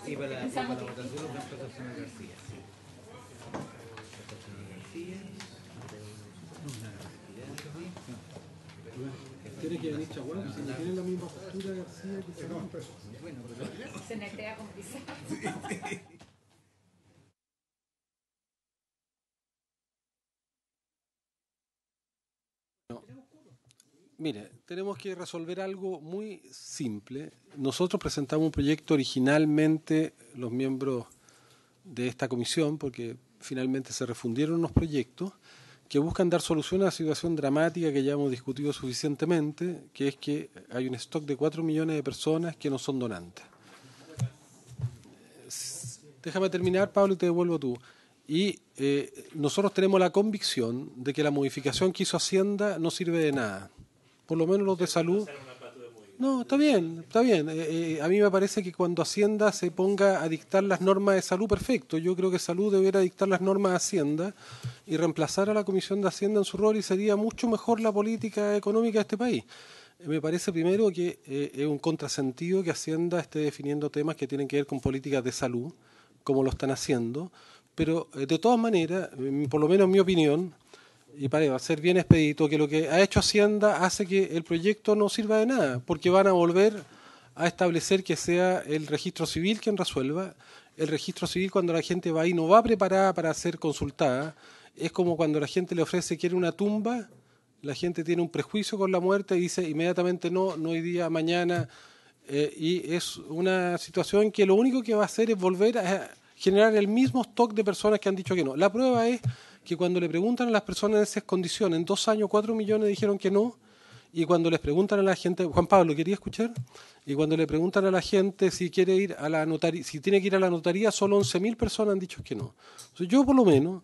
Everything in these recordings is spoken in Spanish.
Y para la votación lo reemplaza el señor García. Tiene que venir Chaguán, si no tiene la misma postura García que Se netea con Pizarro. Mire, tenemos que resolver algo muy simple. Nosotros presentamos un proyecto originalmente, los miembros de esta comisión, porque finalmente se refundieron unos proyectos que buscan dar solución a una situación dramática que ya hemos discutido suficientemente, que es que hay un stock de 4 millones de personas que no son donantes. Déjame terminar, Pablo, y te devuelvo tú. Y nosotros tenemos la convicción de que la modificación que hizo Hacienda no sirve de nada. Por lo menos los de salud. No, está bien, está bien. A mí me parece que cuando Hacienda se ponga a dictar las normas de salud, perfecto. Yo creo que salud debería dictar las normas de Hacienda y reemplazar a la Comisión de Hacienda en su rol y sería mucho mejor la política económica de este país. Me parece primero que es un contrasentido que Hacienda esté definiendo temas que tienen que ver con políticas de salud, como lo están haciendo, pero de todas maneras, por lo menos en mi opinión, y para ser bien expedito, que lo que ha hecho Hacienda hace que el proyecto no sirva de nada, porque van a volver a establecer que sea el registro civil quien resuelva. El registro civil, cuando la gente va ahí, no va preparada para ser consultada. Es como cuando la gente le ofrece, quiere una tumba, la gente tiene un prejuicio con la muerte y dice inmediatamente no, no hoy día, mañana, y es una situación que lo único que va a hacer es volver a generar el mismo stock de personas que han dicho que no. La prueba es que cuando le preguntan a las personas en esas condiciones, en 2 años 4 millones dijeron que no, y cuando les preguntan a la gente, Juan Pablo, ¿quería escuchar? Y cuando le preguntan a la gente si quiere ir a la notaría, si tiene que ir a la notaría, solo 11.000 personas han dicho que no. Entonces, yo por lo menos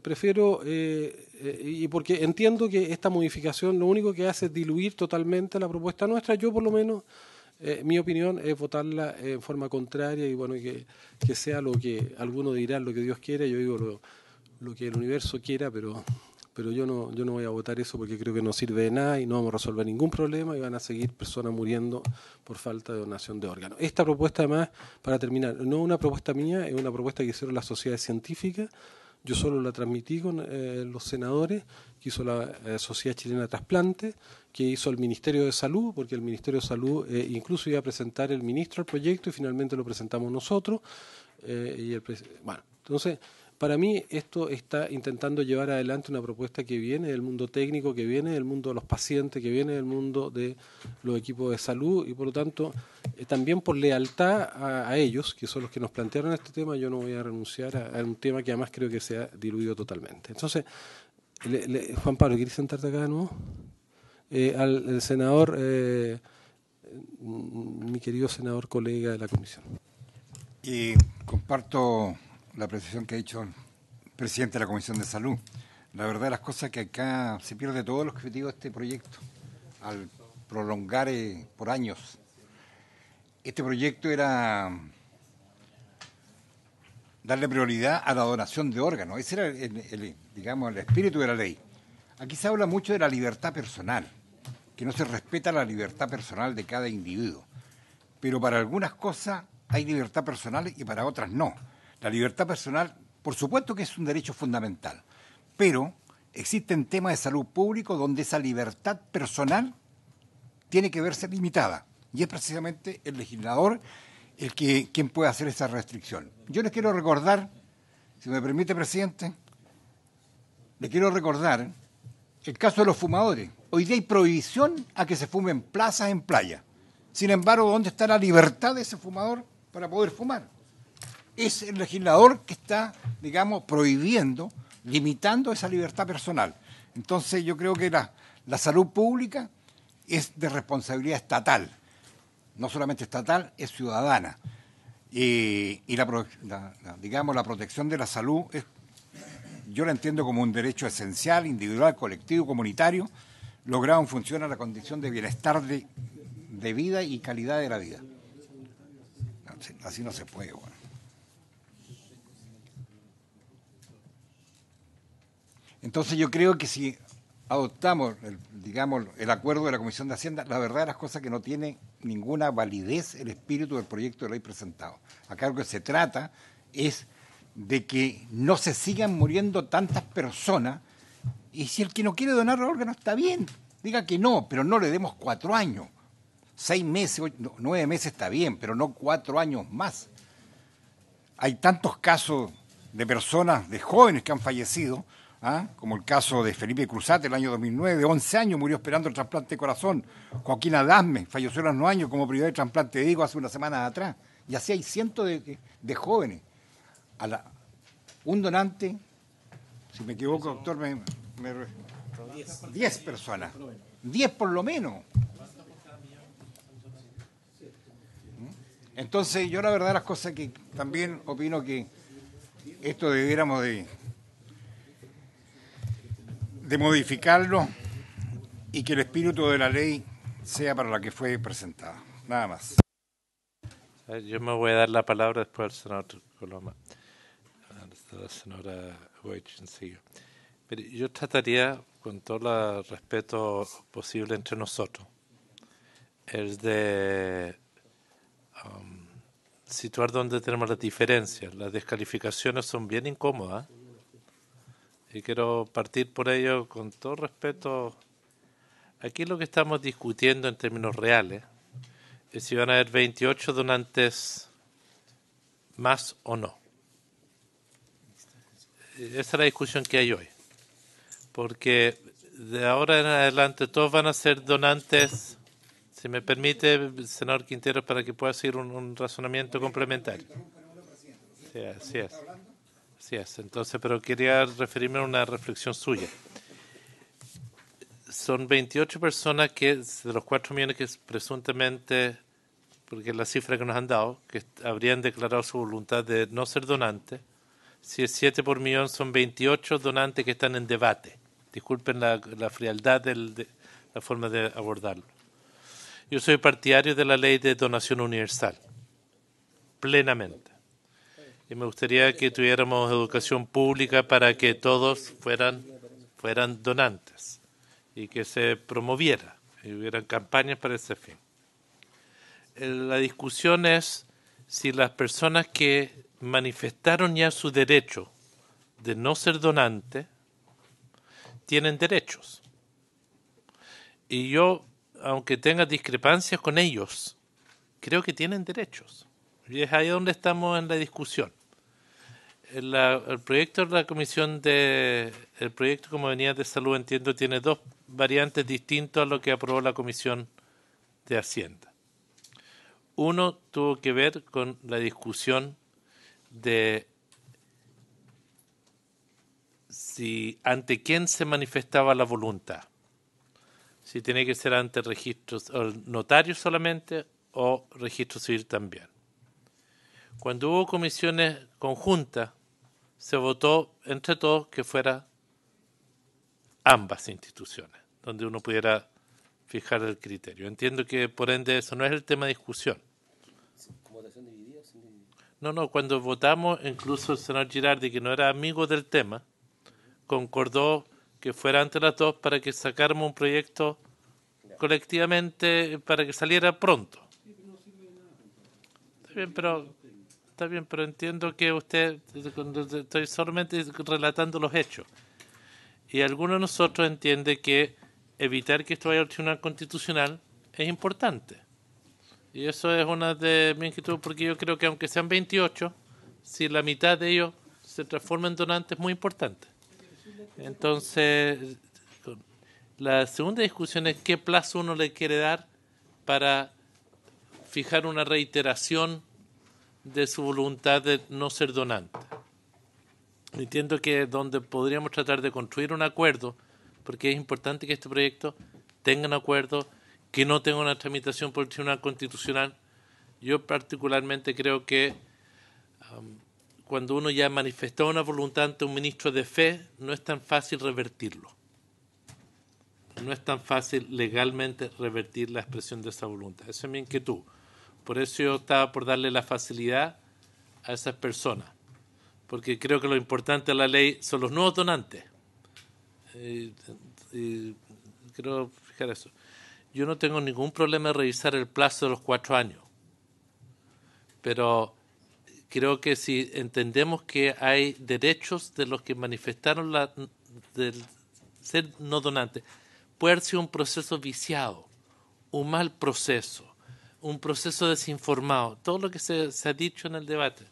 prefiero, y porque entiendo que esta modificación lo único que hace es diluir totalmente la propuesta nuestra, yo por lo menos mi opinión es votarla en forma contraria y bueno, que sea lo que algunos dirán, lo que Dios quiera, yo digo lo que el universo quiera, pero yo no voy a votar eso porque creo que no sirve de nada y no vamos a resolver ningún problema y van a seguir personas muriendo por falta de donación de órganos. Esta propuesta, además, para terminar, no es una propuesta mía, es una propuesta que hicieron las sociedades científicas. Yo solo la transmití con los senadores, que hizo la Sociedad Chilena de Trasplante, que hizo el Ministerio de Salud, porque el Ministerio de Salud incluso iba a presentar el ministro el proyecto y finalmente lo presentamos nosotros. Bueno, entonces, para mí esto está intentando llevar adelante una propuesta que viene del mundo técnico, que viene del mundo de los pacientes, que viene del mundo de los equipos de salud y por lo tanto también por lealtad a ellos, que son los que nos plantearon este tema, yo no voy a renunciar a un tema que además creo que se ha diluido totalmente. Entonces, Juan Pablo, ¿quieres sentarte acá de nuevo? Al senador, mi querido senador colega de la comisión. Y comparto la apreciación que ha hecho el presidente de la Comisión de Salud. La verdad de las cosas es que acá se pierde todo el objetivo de este proyecto al prolongar por años. Este proyecto era darle prioridad a la donación de órganos. Ese era digamos, el espíritu de la ley. Aquí se habla mucho de la libertad personal, que no se respeta la libertad personal de cada individuo. Pero para algunas cosas hay libertad personal y para otras no. La libertad personal, por supuesto que es un derecho fundamental, pero existen temas de salud pública donde esa libertad personal tiene que verse limitada. Y es precisamente el legislador quien puede hacer esa restricción. Yo les quiero recordar, si me permite, presidente, les quiero recordar el caso de los fumadores. Hoy día hay prohibición a que se fume en plazas, en playa. Sin embargo, ¿dónde está la libertad de ese fumador para poder fumar? Es el legislador que está, digamos, prohibiendo, limitando esa libertad personal. Entonces yo creo que la salud pública es de responsabilidad estatal. No solamente estatal, es ciudadana. Y digamos, la protección de la salud, yo la entiendo como un derecho esencial, individual, colectivo, comunitario, logrado en función a la condición de bienestar de vida y calidad de la vida. Así no se puede, bueno. Entonces yo creo que si adoptamos, digamos, el acuerdo de la Comisión de Hacienda, la verdad de las cosas que no tiene ninguna validez el espíritu del proyecto de ley presentado. Acá lo que se trata es de que no se sigan muriendo tantas personas, y si el que no quiere donar órganos está bien, diga que no, pero no le demos 4 años. 6 meses, 9 meses está bien, pero no 4 años más. Hay tantos casos de personas, de jóvenes que han fallecido, como el caso de Felipe Cruzate el año 2009, de 11 años murió esperando el trasplante de corazón. Joaquín Adasme falleció a los 9 años como prioridad de trasplante de hígado hace una semana atrás. Y así hay cientos de jóvenes. Un donante, si me equivoco, doctor, 10 personas. 10 por lo menos. Entonces, yo la verdad las cosas que también opino que esto debiéramos de modificarlo y que el espíritu de la ley sea para la que fue presentada. Nada más. Yo me voy a dar la palabra después al senador Coloma, a la señora Huaychincillo. Mire, yo trataría, con todo el respeto posible entre nosotros, es de situar donde tenemos las diferencias. Las descalificaciones son bien incómodas y quiero partir por ello con todo respeto. Aquí lo que estamos discutiendo en términos reales es si van a haber 28 donantes más o no. Esa es la discusión que hay hoy. Porque de ahora en adelante todos van a ser donantes. Si me permite, senador Quintero, para que pueda seguir un razonamiento complementario. Sí, así es. Así es. Entonces, pero quería referirme a una reflexión suya. Son 28 personas que, de los 4 millones que presuntamente, porque es la cifra que nos han dado, que habrían declarado su voluntad de no ser donantes. Si es 7 por millón, son 28 donantes que están en debate. Disculpen la frialdad de la forma de abordarlo. Yo soy partidario de la ley de donación universal, plenamente. Y me gustaría que tuviéramos educación pública para que todos fueran donantes y que se promoviera y hubieran campañas para ese fin. La discusión es si las personas que manifestaron ya su derecho de no ser donante tienen derechos. Y yo, aunque tenga discrepancias con ellos, creo que tienen derechos. Y es ahí donde estamos en la discusión. El proyecto de la comisión el proyecto como venía de salud, entiendo, tiene 2 variantes distintas a lo que aprobó la Comisión de Hacienda. Uno tuvo que ver con la discusión de si ante quién se manifestaba la voluntad. Si tiene que ser ante registros notarios solamente o registro civil también. Cuando hubo comisiones conjuntas, se votó entre todos que fuera ambas instituciones, donde uno pudiera fijar el criterio. Entiendo que por ende eso no es el tema de discusión. ¿Votación dividida? No, cuando votamos, incluso el senador Girardi, que no era amigo del tema, concordó que fuera ante las dos para que sacáramos un proyecto colectivamente para que saliera pronto. Está bien, pero entiendo que usted, estoy solamente relatando los hechos. Y algunos de nosotros entiende que evitar que esto vaya al Tribunal Constitucional es importante. Y eso es una de mis inquietudes, porque yo creo que aunque sean 28, si la mitad de ellos se transforma en donantes, es muy importante. Entonces, la segunda discusión es qué plazo uno le quiere dar para fijar una reiteración de su voluntad de no ser donante. Entiendo que donde podríamos tratar de construir un acuerdo, porque es importante que este proyecto tenga un acuerdo, que no tenga una tramitación por el Tribunal Constitucional. Yo particularmente creo que cuando uno ya manifestó una voluntad ante un ministro de fe, no es tan fácil revertirlo. No es tan fácil legalmente revertir la expresión de esa voluntad. Esa es mi inquietud. Por eso yo estaba por darle la facilidad a esas personas. Porque creo que lo importante de la ley son los nuevos donantes. y quiero fijar eso. Yo no tengo ningún problema en revisar el plazo de los 4 años, pero creo que si entendemos que hay derechos de los que manifestaron del ser no donante, puede haber sido un proceso viciado, un mal proceso, un proceso desinformado, todo lo que se ha dicho en el debate.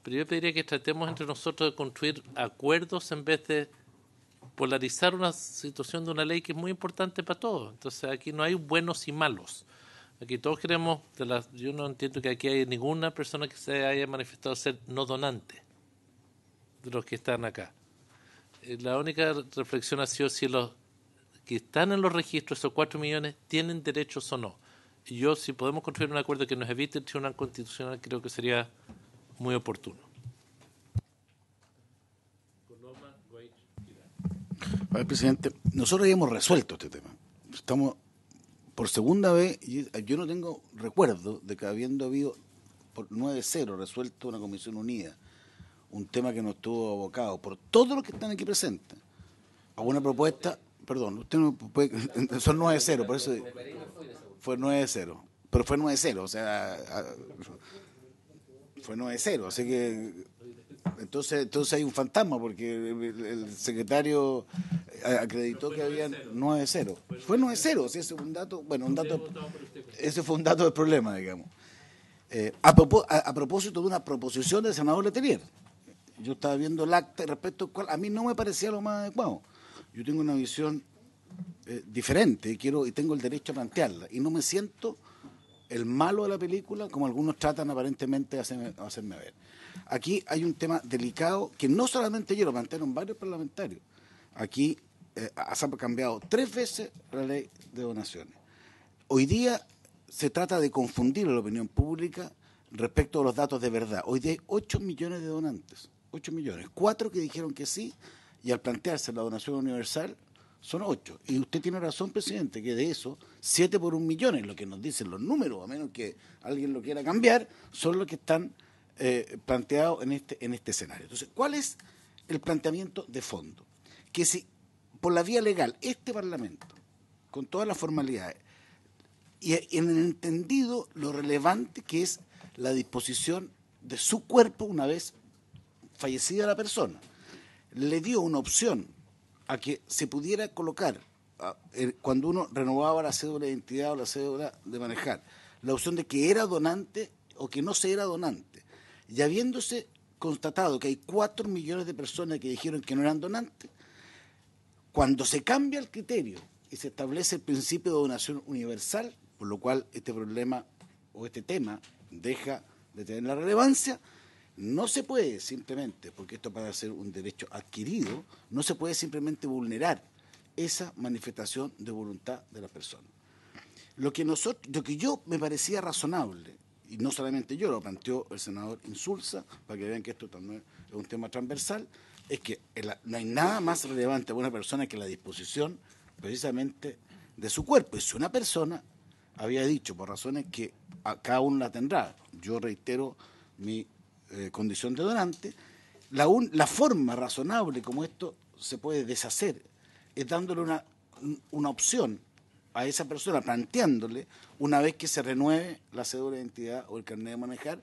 Pero yo pediría que tratemos entre nosotros de construir acuerdos en vez de polarizar una situación de una ley que es muy importante para todos. Entonces aquí no hay buenos y malos. Aquí todos queremos, yo no entiendo que aquí haya ninguna persona que se haya manifestado ser no donante de los que están acá. La única reflexión ha sido si los que están en los registros, esos 4 millones, tienen derechos o no. Y yo, si podemos construir un acuerdo que nos evite el Tribunal Constitucional, creo que sería muy oportuno. A ver, presidente, nosotros ya hemos resuelto este tema. Estamos por segunda vez, y yo no tengo recuerdo de que habiendo habido por 9-0 resuelto una comisión unida, un tema que nos estuvo abocado por todos los que están aquí presentes, a una propuesta, perdón, usted no puede, son 9-0, por eso fue 9-0, pero fue 9-0, o sea, fue 9-0, así que entonces hay un fantasma porque el secretario acreditó que habían 9-0. Fue 9-0, sí, ese fue un dato, ese fue un dato del problema, digamos. A propósito de una proposición del senador Letelier, yo estaba viendo el acta respecto al cual a mí no me parecía lo más adecuado. Yo tengo una visión diferente y tengo el derecho a plantearla y no me siento el malo de la película como algunos tratan aparentemente de hacerme ver. Aquí hay un tema delicado que no solamente yo, lo plantearon varios parlamentarios. Aquí se ha cambiado 3 veces la ley de donaciones. Hoy día se trata de confundir a la opinión pública respecto a los datos de verdad. Hoy día hay 8 millones de donantes, 8 millones. 4 que dijeron que sí, y al plantearse la donación universal son 8. Y usted tiene razón, presidente, que de eso, 7 por 1 millón, es lo que nos dicen los números, a menos que alguien lo quiera cambiar, son los que están planteados en este escenario. Entonces, ¿cuál es el planteamiento de fondo? Que si por la vía legal este Parlamento, con todas las formalidades, y en el entendido lo relevante que es la disposición de su cuerpo una vez fallecida la persona, le dio una opción a que se pudiera colocar, cuando uno renovaba la cédula de identidad o la cédula de manejar, la opción de que era donante o que no se era donante. Y habiéndose constatado que hay 4 millones de personas que dijeron que no eran donantes, cuando se cambia el criterio y se establece el principio de donación universal, por lo cual este problema o este tema deja de tener la relevancia, no se puede simplemente, porque esto para ser un derecho adquirido, no se puede simplemente vulnerar esa manifestación de voluntad de la persona. Lo que yo me parecía razonable, y no solamente yo, lo planteó el senador Insulza, para que vean que esto también es un tema transversal, es que no hay nada más relevante para una persona que la disposición precisamente de su cuerpo. Y si una persona había dicho, por razones que cada uno la tendrá, yo reitero mi condición de donante, la forma razonable como esto se puede deshacer es dándole una opción a esa persona, planteándole, una vez que se renueve la cédula de identidad o el carnet de manejar,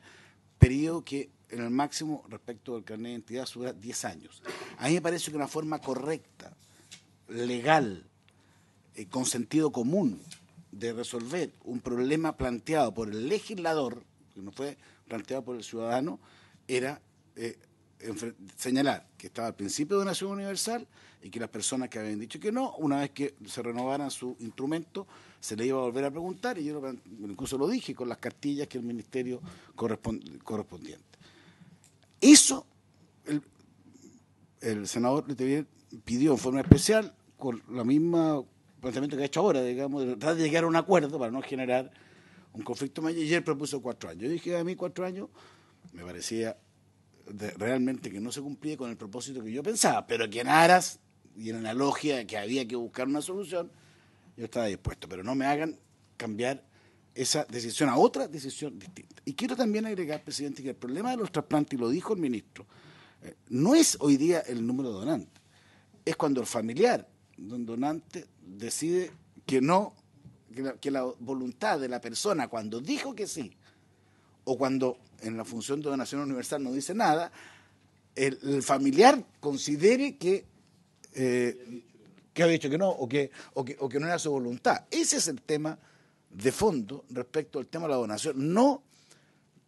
periodo que en el máximo respecto del carnet de identidad supera 10 años. A mí me parece que una forma correcta, legal, con sentido común, de resolver un problema planteado por el legislador, que no fue planteado por el ciudadano, era señalar que estaba el principio de donación universal y que las personas que habían dicho que no, una vez que se renovaran su instrumento, se le iba a volver a preguntar, y yo incluso lo dije con las cartillas que el ministerio correspondiente. Eso el senador Letelier pidió en forma especial, con la misma planteamiento que ha hecho ahora, digamos, de tratar de llegar a un acuerdo para no generar un conflicto mayor, y él propuso 4 años. Yo dije, a mí 4 años me parecía realmente que no se cumplía con el propósito que yo pensaba, pero que en aras y en la logia de que había que buscar una solución, yo estaba dispuesto, pero no me hagan cambiar esa decisión a otra decisión distinta. Y quiero también agregar, presidente, que el problema de los trasplantes, y lo dijo el ministro, no es hoy día el número de donantes, es cuando el familiar don donante decide que no, que la voluntad de la persona cuando dijo que sí, o cuando en la función de donación universal no dice nada, el familiar considere que ha dicho que no, o que no era su voluntad. Ese es el tema de fondo respecto al tema de la donación. No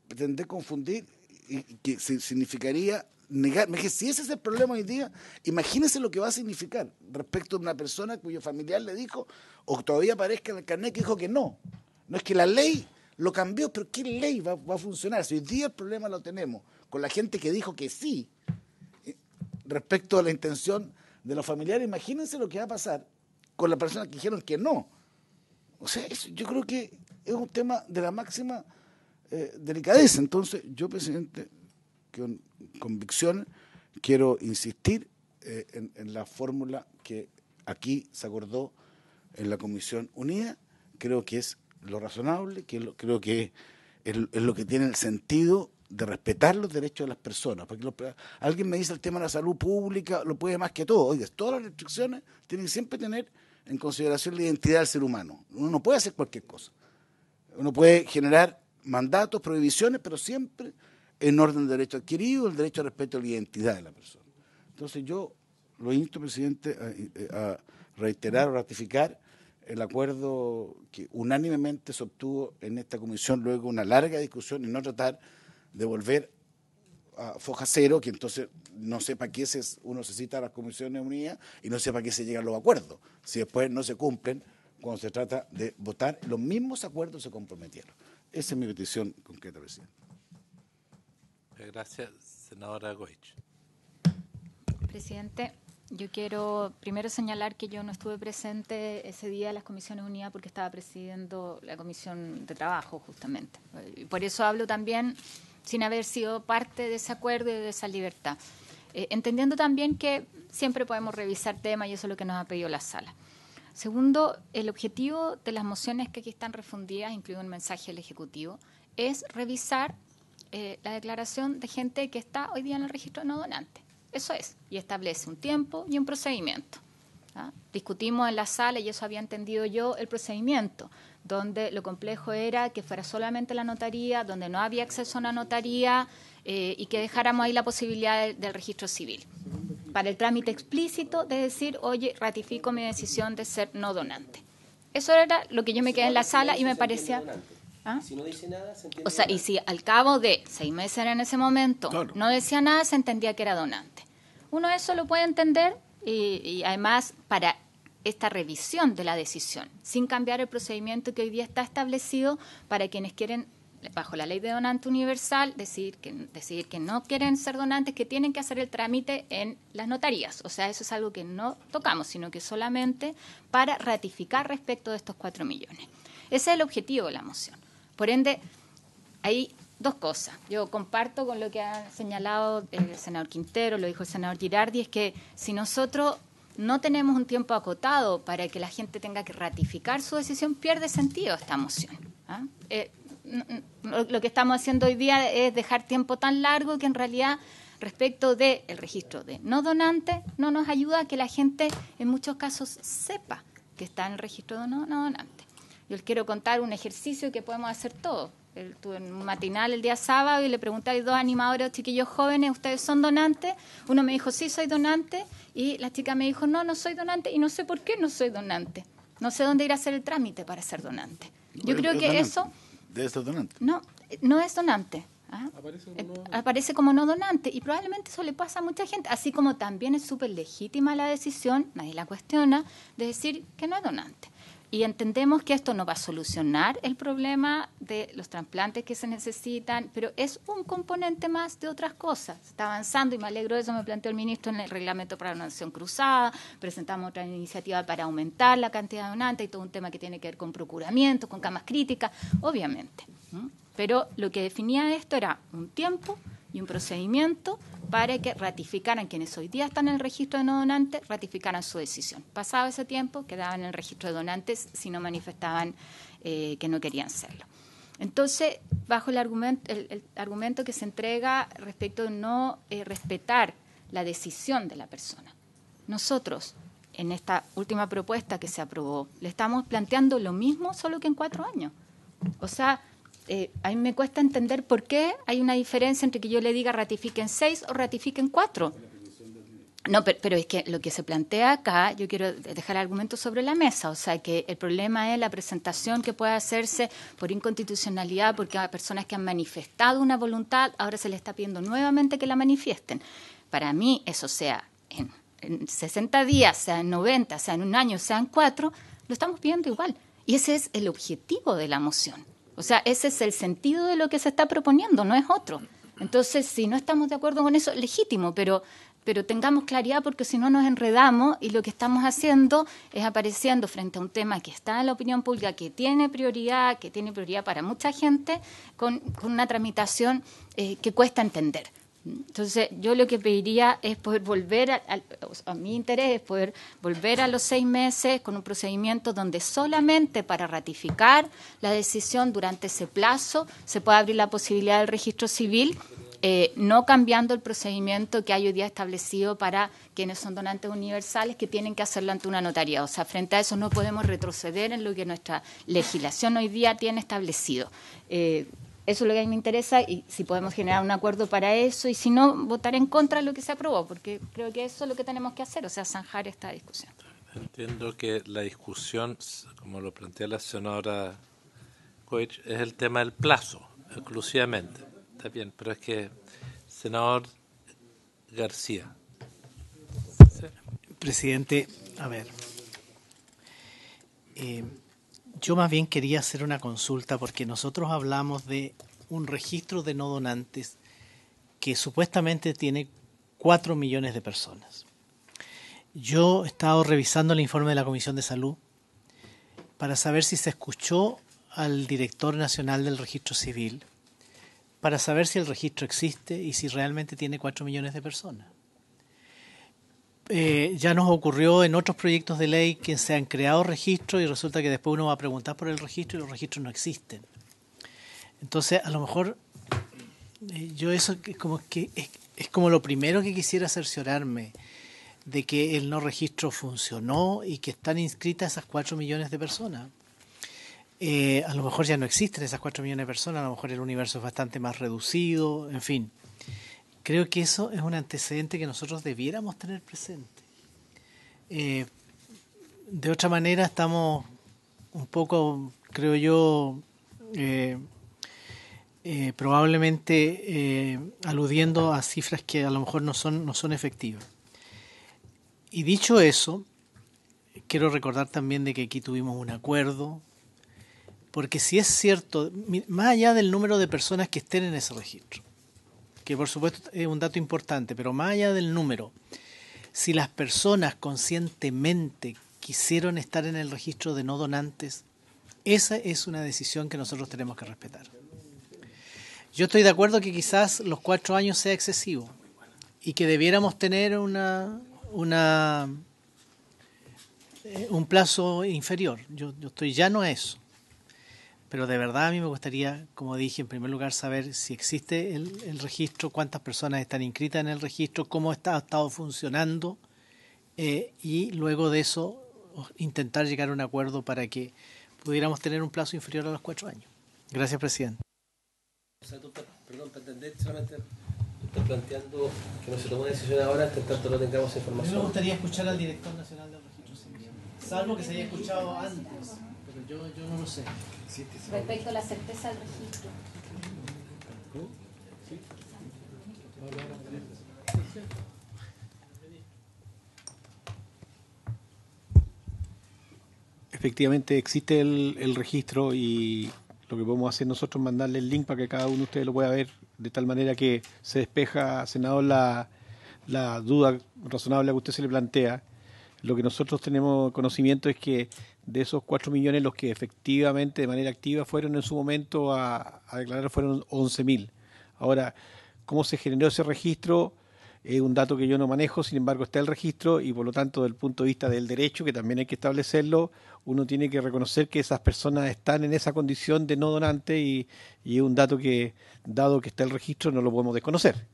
pretender confundir, y que significaría negar. Si ese es el problema hoy día, imagínese lo que va a significar respecto a una persona cuyo familiar le dijo, o todavía aparezca en el carnet que dijo que no. No es que la ley lo cambió, pero ¿qué ley va a funcionar? Si hoy día el problema lo tenemos con la gente que dijo que sí, respecto a la intención de los familiares, imagínense lo que va a pasar con las personas que dijeron que no. O sea, yo creo que es un tema de la máxima delicadeza. Entonces, yo, presidente, con convicción, quiero insistir en la fórmula que aquí se acordó en la Comisión Unida. Creo que es lo razonable, creo que es lo que tiene el sentido de respetar los derechos de las personas. Porque alguien me dice el tema de la salud pública, lo puede más que todo. Oiga, todas las restricciones tienen que siempre tener en consideración la identidad del ser humano. Uno no puede hacer cualquier cosa. Uno puede generar mandatos, prohibiciones, pero siempre en orden de derecho adquirido, el derecho al respeto a la identidad de la persona. Entonces yo lo insto, presidente, a reiterar o ratificar el acuerdo que unánimemente se obtuvo en esta comisión luego de una larga discusión y no tratar de volver a foja cero, que entonces no sepa qué uno se cita a las comisiones unidas y no sepa qué se llegan los acuerdos, si después no se cumplen cuando se trata de votar, los mismos acuerdos se comprometieron. Esa es mi petición concreta, presidente. Gracias, senadora Goich. Presidente, yo quiero primero señalar que yo no estuve presente ese día en las Comisiones Unidas porque estaba presidiendo la Comisión de Trabajo, justamente. Por eso hablo también sin haber sido parte de ese acuerdo y de esa libertad. Entendiendo también que siempre podemos revisar temas y eso es lo que nos ha pedido la sala. Segundo, el objetivo de las mociones que aquí están refundidas, incluido un mensaje del Ejecutivo, es revisar la declaración de gente que está hoy día en el registro de no donantes. Eso es, y establece un tiempo y un procedimiento. ¿Ah? Discutimos en la sala, y eso había entendido yo, el procedimiento, donde lo complejo era que fuera solamente la notaría, donde no había acceso a una notaría y que dejáramos ahí la posibilidad del registro civil. Para el trámite explícito de decir, oye, ratifico mi decisión de ser no donante. Eso era lo que yo me quedé en la sala y me parecía... ¿Ah? Si no dice nada, se entiende. O sea, y si al cabo de 6 meses en ese momento claro, no decía nada, se entendía que era donante. Uno eso lo puede entender y además para esta revisión de la decisión, sin cambiar el procedimiento que hoy día está establecido para quienes quieren, bajo la ley de donante universal, decidir que no quieren ser donantes, que tienen que hacer el trámite en las notarías. O sea, eso es algo que no tocamos, sino que solamente para ratificar respecto de estos 4 millones. Ese es el objetivo de la moción. Por ende, hay dos cosas. Yo comparto con lo que ha señalado el senador Quintero, lo dijo el senador Girardi, es que si nosotros no tenemos un tiempo acotado para que la gente tenga que ratificar su decisión, pierde sentido esta moción. ¿Ah? Lo que estamos haciendo hoy día es dejar tiempo tan largo que en realidad respecto del registro de no donantes no nos ayuda a que la gente en muchos casos sepa que está en el registro de no donantes. Yo les quiero contar un ejercicio que podemos hacer todos. Estuve en un matinal el día sábado y le pregunté a 2 animadores, chiquillos jóvenes, ¿ustedes son donantes? Uno me dijo, sí, soy donante, y la chica me dijo, no soy donante, y no sé por qué no soy donante. No sé dónde ir a hacer el trámite para ser donante. Yo creo que eso... ¿Debe ser donante? No es donante. ¿Ah? Aparece como no donante, y probablemente eso le pasa a mucha gente, así como también es súper legítima la decisión, nadie la cuestiona, de decir que no es donante. Y entendemos que esto no va a solucionar el problema de los trasplantes que se necesitan, pero es un componente más de otras cosas. Se está avanzando y me alegro de eso, me planteó el ministro en el reglamento para la donación cruzada, presentamos otra iniciativa para aumentar la cantidad de donantes y todo un tema que tiene que ver con procuramiento, con camas críticas, obviamente. Pero lo que definía esto era un tiempo y un procedimiento para que ratificaran quienes hoy día están en el registro de no donantes, ratificaran su decisión. Pasado ese tiempo, quedaban en el registro de donantes si no manifestaban que no querían serlo. Entonces, bajo el argumento que se entrega respecto de no respetar la decisión de la persona, nosotros, en esta última propuesta que se aprobó, le estamos planteando lo mismo, solo que en 4 años. O sea, a mí me cuesta entender por qué hay una diferencia entre que yo le diga ratifiquen 6 o ratifiquen 4. No, pero es que lo que se plantea acá, yo quiero dejar argumentos sobre la mesa, o sea, que el problema es la presentación que puede hacerse por inconstitucionalidad, porque hay personas que han manifestado una voluntad, ahora se les está pidiendo nuevamente que la manifiesten. Para mí, eso sea en 60 días, sea en 90, sea en un año, sea en 4, lo estamos pidiendo igual. Y ese es el objetivo de la moción. O sea, ese es el sentido de lo que se está proponiendo, no es otro. Entonces, si no estamos de acuerdo con eso, es legítimo, pero tengamos claridad, porque si no nos enredamos y lo que estamos haciendo es apareciendo frente a un tema que está en la opinión pública, que tiene prioridad para mucha gente, con una tramitación que cuesta entender. Entonces, yo lo que pediría es poder volver a mi interés es poder volver a los 6 meses con un procedimiento donde solamente para ratificar la decisión durante ese plazo se pueda abrir la posibilidad del registro civil, no cambiando el procedimiento que hay hoy día establecido para quienes son donantes universales, que tienen que hacerlo ante una notaría. O sea, frente a eso no podemos retroceder en lo que nuestra legislación hoy día tiene establecido. Eso es lo que a mí me interesa, y si podemos generar un acuerdo para eso, y si no, votar en contra de lo que se aprobó, porque creo que eso es lo que tenemos que hacer, o sea, zanjar esta discusión. Entiendo que la discusión, como lo plantea la senadora Coich, es el tema del plazo, exclusivamente. Está bien, pero es que, senador García. Presidente, a ver, yo más bien quería hacer una consulta, porque nosotros hablamos de un registro de no donantes que supuestamente tiene 4 millones de personas. Yo he estado revisando el informe de la Comisión de Salud para saber si se escuchó al director nacional del registro civil, para saber si el registro existe y si realmente tiene 4 millones de personas. Ya nos ocurrió en otros proyectos de ley que se han creado registros y resulta que después uno va a preguntar por el registro y los registros no existen. Entonces, a lo mejor yo eso es como lo primero que quisiera cerciorarme, de que el no registro funcionó y que están inscritas esas 4 millones de personas. A lo mejor ya no existen esas 4 millones de personas, a lo mejor el universo es bastante más reducido, en fin. Creo que eso es un antecedente que nosotros debiéramos tener presente. De otra manera, estamos un poco, creo yo, probablemente aludiendo a cifras que a lo mejor no son efectivas. Y dicho eso, quiero recordar también de que aquí tuvimos un acuerdo, porque si es cierto, más allá del número de personas que estén en ese registro, que por supuesto es un dato importante, pero más allá del número, si las personas conscientemente quisieron estar en el registro de no donantes, esa es una decisión que nosotros tenemos que respetar. Yo estoy de acuerdo que quizás los 4 años sea excesivo y que debiéramos tener un plazo inferior. Yo estoy llano a eso. Pero de verdad a mí me gustaría, como dije, en primer lugar saber si existe el registro, cuántas personas están inscritas en el registro, cómo ha estado funcionando, y luego de eso intentar llegar a un acuerdo para que pudiéramos tener un plazo inferior a los 4 años. Gracias, presidente. O sea, perdón, para entender, solamente tú estás planteando que no se tome una decisión ahora hasta tanto no tengamos información. A mí me gustaría escuchar al director nacional del registro civil, salvo que se haya escuchado antes, pero yo no lo sé. Respecto a la certeza del registro. Efectivamente existe el registro, y lo que podemos hacer nosotros es mandarle el link para que cada uno de ustedes lo pueda ver, de tal manera que se despeja, senador, la duda razonable que usted se le plantea. Lo que nosotros tenemos conocimiento es que de esos 4 millones, los que efectivamente de manera activa fueron en su momento a declarar fueron 11.000. Ahora, ¿cómo se generó ese registro? Es un dato que yo no manejo, sin embargo está el registro, y por lo tanto, desde el punto de vista del derecho, que también hay que establecerlo, uno tiene que reconocer que esas personas están en esa condición de no donante, y es un dato que, dado que está el registro, no lo podemos desconocer.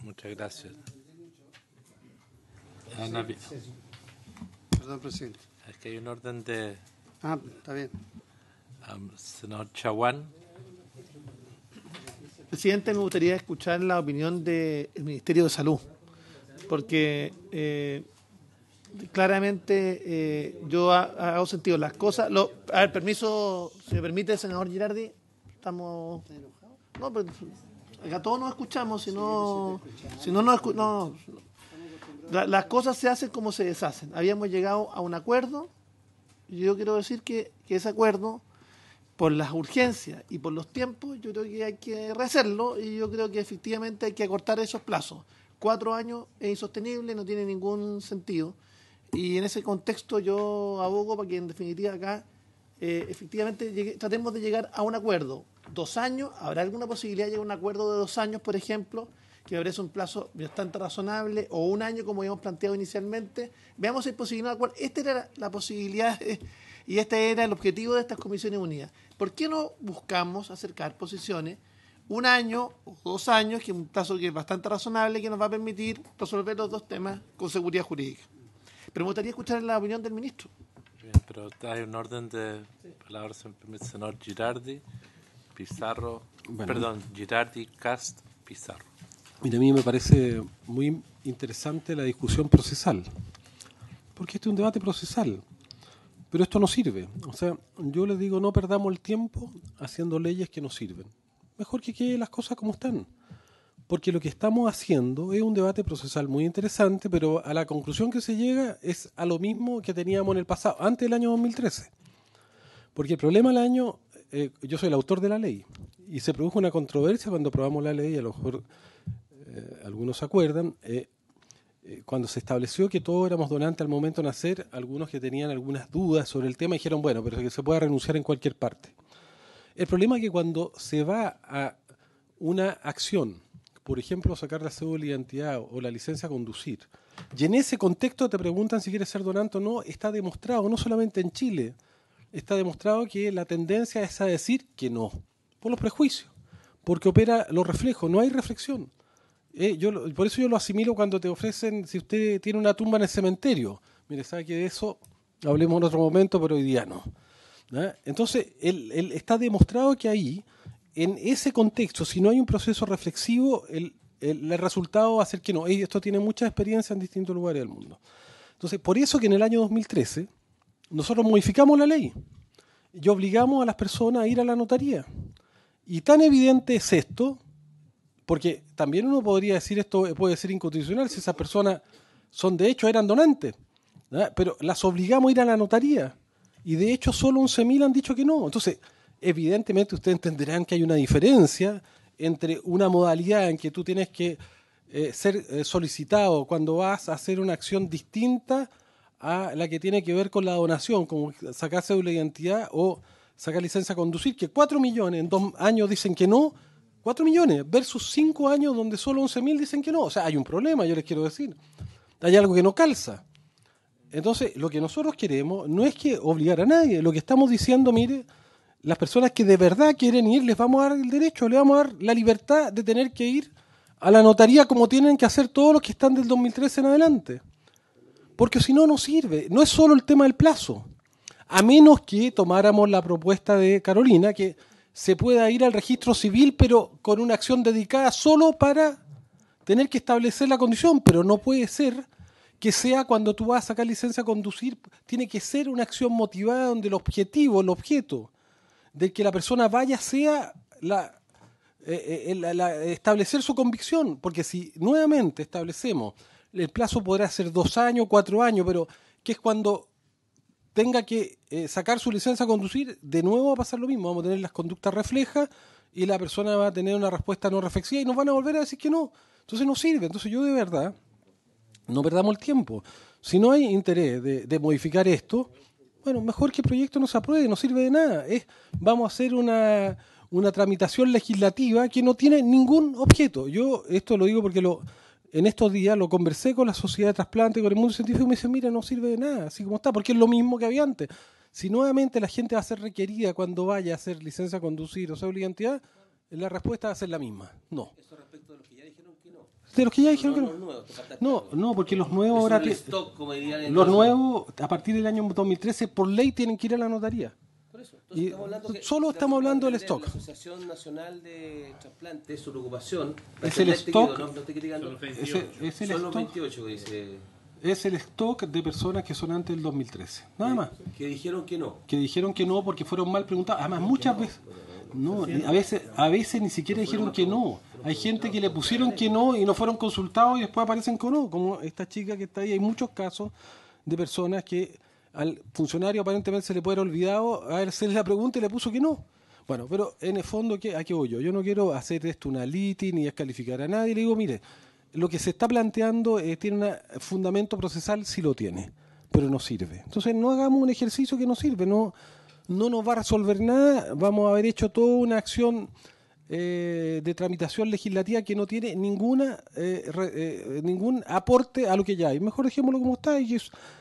Muchas gracias. Perdón, presidente. Es que hay un orden de Está bien. senador Chaguán. Presidente, me gustaría escuchar la opinión del Ministerio de Salud, porque claramente yo hago sentido las cosas. A ver, permiso, si me permite, senador Girardi, estamos... No, pero acá todos nos escuchamos, si no no. Las cosas se hacen como se deshacen. Habíamos llegado a un acuerdo, y yo quiero decir que ese acuerdo, por las urgencias y por los tiempos, yo creo que hay que rehacerlo, y yo creo que efectivamente hay que acortar esos plazos. 4 años es insostenible, no tiene ningún sentido, y en ese contexto yo abogo para que en definitiva acá efectivamente tratemos de llegar a un acuerdo. 2 años, ¿habrá alguna posibilidad de llegar a un acuerdo de 2 años, por ejemplo, que me parece un plazo bastante razonable, o 1 año como habíamos planteado inicialmente? Veamos si hay posibilidad de acuerdo. Esta era la posibilidad y este era el objetivo de estas comisiones unidas. ¿Por qué no buscamos acercar posiciones 1 año o 2 años, que es un plazo que es bastante razonable, que nos va a permitir resolver los 2 temas con seguridad jurídica? Pero me gustaría escuchar la opinión del ministro. Bien, pero hay un orden de palabras, se me permite, senador Girardi, Pizarro, Girardi, Cast, Pizarro. Mira, a mí me parece muy interesante la discusión procesal, porque este es un debate procesal, pero esto no sirve. O sea, yo les digo, no perdamos el tiempo haciendo leyes que no sirven. Mejor que queden las cosas como están, porque lo que estamos haciendo es un debate procesal muy interesante, pero a la conclusión que se llega es a lo mismo que teníamos en el pasado, antes del año 2013. Porque el problema del año, yo soy el autor de la ley, y se produjo una controversia cuando aprobamos la ley, a lo mejor algunos se acuerdan, cuando se estableció que todos éramos donantes al momento de nacer, algunos que tenían algunas dudas sobre el tema dijeron, bueno, pero que se puede renunciar en cualquier parte. El problema es que cuando se va a una acción, por ejemplo, sacar la cédula de identidad o la licencia a conducir, y en ese contexto te preguntan si quieres ser donante o no, está demostrado, no solamente en Chile, está demostrado que la tendencia es a decir que no, por los prejuicios, porque opera los reflejos, no hay reflexión. Por eso yo lo asimilo cuando te ofrecen, si usted tiene una tumba en el cementerio, mire, sabe que de eso hablemos en otro momento, pero hoy día no. ¿Ah? Entonces, está demostrado que ahí, en ese contexto, si no hay un proceso reflexivo, el resultado va a ser que no. Esto tiene mucha experiencia en distintos lugares del mundo. Entonces, por eso que en el año 2013, nosotros modificamos la ley y obligamos a las personas a ir a la notaría. Y tan evidente es esto, porque también uno podría decir esto puede ser inconstitucional si esas personas de hecho eran donantes, ¿verdad? Pero las obligamos a ir a la notaría y de hecho solo 11.000 han dicho que no. Entonces, evidentemente ustedes entenderán que hay una diferencia entre una modalidad en que tú tienes que ser solicitado cuando vas a hacer una acción distinta a la que tiene que ver con la donación, como sacar cédula de identidad o sacar licencia a conducir, que 4 millones en 2 años dicen que no, 4 millones versus 5 años donde solo 11.000 dicen que no. O sea, hay un problema, yo les quiero decir. Hay algo que no calza. Entonces, lo que nosotros queremos no es que obligar a nadie. Lo que estamos diciendo, mire, las personas que de verdad quieren ir, les vamos a dar el derecho, les vamos a dar la libertad de tener que ir a la notaría como tienen que hacer todos los que están del 2013 en adelante. Porque si no, no sirve. No es solo el tema del plazo. A menos que tomáramos la propuesta de Carolina, que se pueda ir al registro civil, pero con una acción dedicada solo para tener que establecer la condición. Pero no puede ser que sea cuando tú vas a sacar licencia a conducir, tiene que ser una acción motivada donde el objeto de que la persona vaya sea establecer su convicción. Porque si nuevamente establecemos, el plazo podrá ser 2 años, 4 años, pero que es cuando tenga que sacar su licencia a conducir, de nuevo va a pasar lo mismo. Vamos a tener las conductas reflejas y la persona va a tener una respuesta no reflexiva y nos van a volver a decir que no. Entonces no sirve. Entonces yo de verdad, no perdamos el tiempo. Si no hay interés de modificar esto, bueno, mejor que el proyecto no se apruebe, no sirve de nada. Vamos a hacer una tramitación legislativa que no tiene ningún objeto. Yo esto lo digo porque en estos días lo conversé con la sociedad de trasplante, con el mundo científico, y me dicen, mira, no sirve de nada, así como está, porque es lo mismo que había antes. Si nuevamente la gente va a ser requerida cuando vaya a hacer licencia a conducir o cédula de identidad, la respuesta va a ser la misma, no. Eso respecto de los que ya dijeron que no. De los que ya dijeron que no. Los nuevos, te falta No, algo. no, porque los nuevos Es ahora... un stock, como dirían en Los el- nuevos, a partir del año 2013, por ley tienen que ir a la notaría. Por eso. Entonces, Y estamos hablando que- solo estamos hablando del stock. La Asociación Nacional de Trasplantes, su preocupación... Es el Este stock. guido, no estoy criticando. Es el Son los stock. 28 que dice... Es el stock de personas que son antes del 2013. Nada más. Que dijeron que no. Que dijeron que no porque fueron mal preguntados. Además, muchas veces... No, a veces ni siquiera dijeron que no. Hay gente que le pusieron que no y no fueron consultados y después aparecen con no. Como esta chica que está ahí. Hay muchos casos de personas que al funcionario aparentemente se le puede haber olvidado hacerle la pregunta y le puso que no. Bueno, pero en el fondo, ¿a qué voy yo? Yo no quiero hacer esto una litis ni descalificar a nadie. Le digo, mire, lo que se está planteando tiene un fundamento procesal, sí lo tiene, pero no sirve. Entonces no hagamos un ejercicio que no sirve, no nos va a resolver nada, vamos a haber hecho toda una acción de tramitación legislativa que no tiene ningún aporte a lo que ya hay. Mejor dejémoslo como está y que